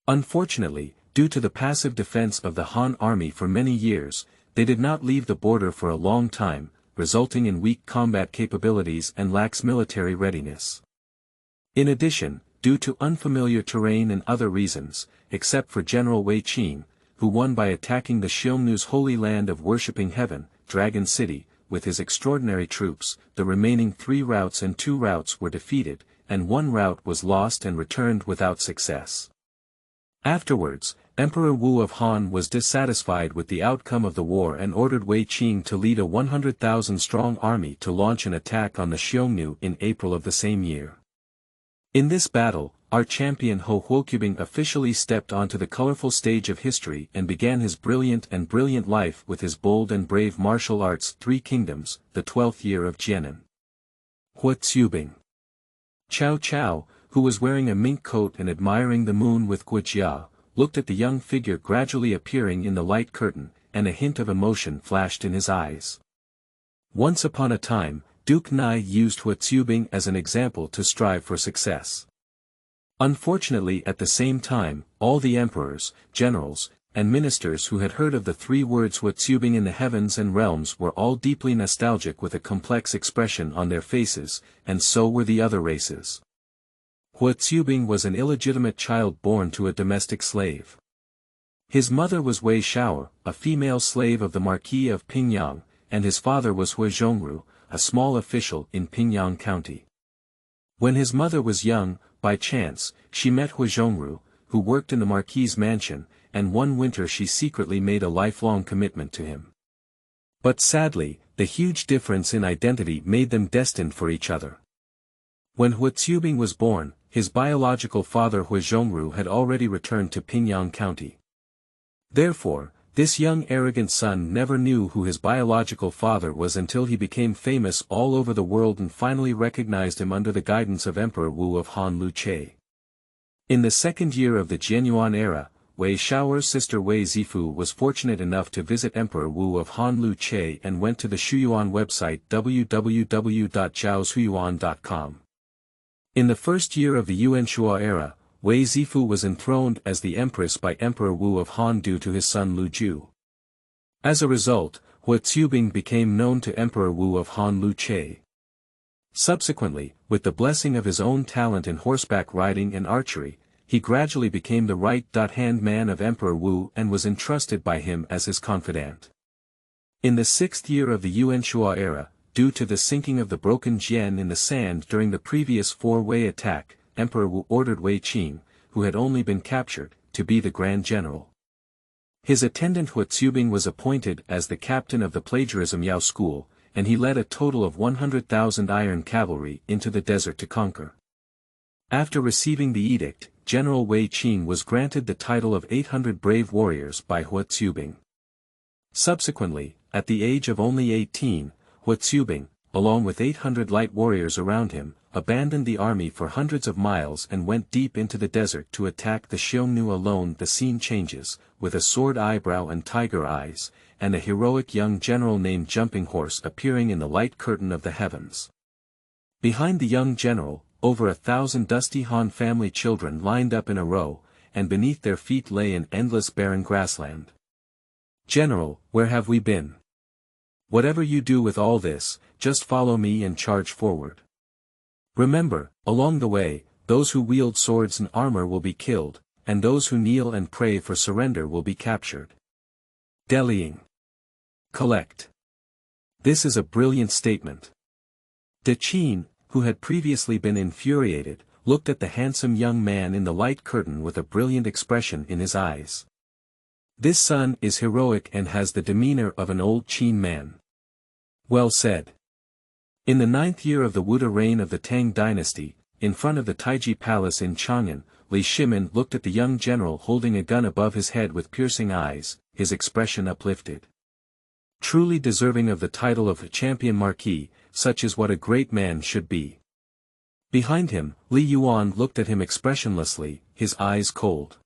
Speaker 1: Unfortunately, due to the passive defense of the Han army for many years, they did not leave the border for a long time, resulting in weak combat capabilities and lax military readiness. In addition, due to unfamiliar terrain and other reasons, except for General Wei Qing, who won by attacking the Xiongnu's holy land of worshipping heaven, Dragon City, with his extraordinary troops, the remaining 3 routes and 2 routes were defeated, and 1 route was lost and returned without success. Afterwards, Emperor Wu of Han was dissatisfied with the outcome of the war and ordered Wei Qing to lead a 100,000-strong army to launch an attack on the Xiongnu in April of the same year. In this battle, our champion Qubing officially stepped onto the colorful stage of history and began his brilliant life with his bold and brave martial arts 3 Kingdoms, the 12th year of Jianan. Qubing. Cao Cao, who was wearing a mink coat and admiring the moon with Guo Jia, looked at the young figure gradually appearing in the light curtain, and a hint of emotion flashed in his eyes. Once upon a time, Duke Nai used Qubing as an example to strive for success. Unfortunately, at the same time, all the emperors, generals, and ministers who had heard of the 3 words Qubing in the heavens and realms were all deeply nostalgic with a complex expression on their faces, and so were the other races. Qubing was an illegitimate child born to a domestic slave. His mother was Wei Shao, a female slave of the Marquis of Pingyang, and his father was Hui Zhongru, a small official in Pingyang County. When his mother was young, by chance, she met Hui Zhongru, who worked in the Marquis's mansion, and one winter she secretly made a lifelong commitment to him. But sadly, the huge difference in identity made them destined for each other. When Qubing was born, his biological father Hui Zhongru had already returned to Pingyang County. Therefore, This young arrogant son never knew who his biological father was until he became famous all over the world and finally recognized him under the guidance of Emperor Wu of Han Lu-che. In the second year of the Jianyuan era, Wei Shao'er's sister Wei Zifu was fortunate enough to visit Emperor Wu of Han Lu-che and went to the Shuyuan website www.zhaoshuyuan.com. In the first year of the Yuan Shua era, Wei Zifu was enthroned as the empress by Emperor Wu of Han due to his son Li Zhu. As a result, Qubing became known to Emperor Wu of Han Lu-che. Subsequently, with the blessing of his own talent in horseback riding and archery, he gradually became the right-hand man of Emperor Wu and was entrusted by him as his confidant. In the sixth year of the Yuan Shua era, due to the sinking of the broken Jian in the sand during the previous four-way attack, Emperor Wu ordered Wei Qin, who had only been captured, to be the Grand General. His attendant Qubing was appointed as the captain of the plagiarism Yao school, and he led a total of 100,000 iron cavalry into the desert to conquer. After receiving the edict, General Wei Qin was granted the title of 800 brave warriors by Qubing. Subsequently, at the age of only 18, Qubing, along with 800 light warriors around him, abandoned the army for hundreds of miles and went deep into the desert to attack the Xiongnu alone. The scene changes, with a sword eyebrow and tiger eyes, and a heroic young general named Jumping Horse appearing in the light curtain of the heavens. Behind the young general, over 1,000 dusty Han family children lined up in a row, and beneath their feet lay an endless barren grassland. "General, where have we been? Whatever you do with all this, just follow me and charge forward. Remember, along the way, those who wield swords and armor will be killed, and those who kneel and pray for surrender will be captured." Delying. Collect. This is a brilliant statement. De Qin, who had previously been infuriated, looked at the handsome young man in the light curtain with a brilliant expression in his eyes. This son is heroic and has the demeanor of an old Qin man. Well said. In the 9th year of the Wuda reign of the Tang Dynasty, in front of the Taiji Palace in Chang'an, Li Shimin looked at the young general holding a gun above his head with piercing eyes, his expression uplifted. Truly deserving of the title of champion marquis, such is what a great man should be. Behind him, Li Yuan looked at him expressionlessly, his eyes cold.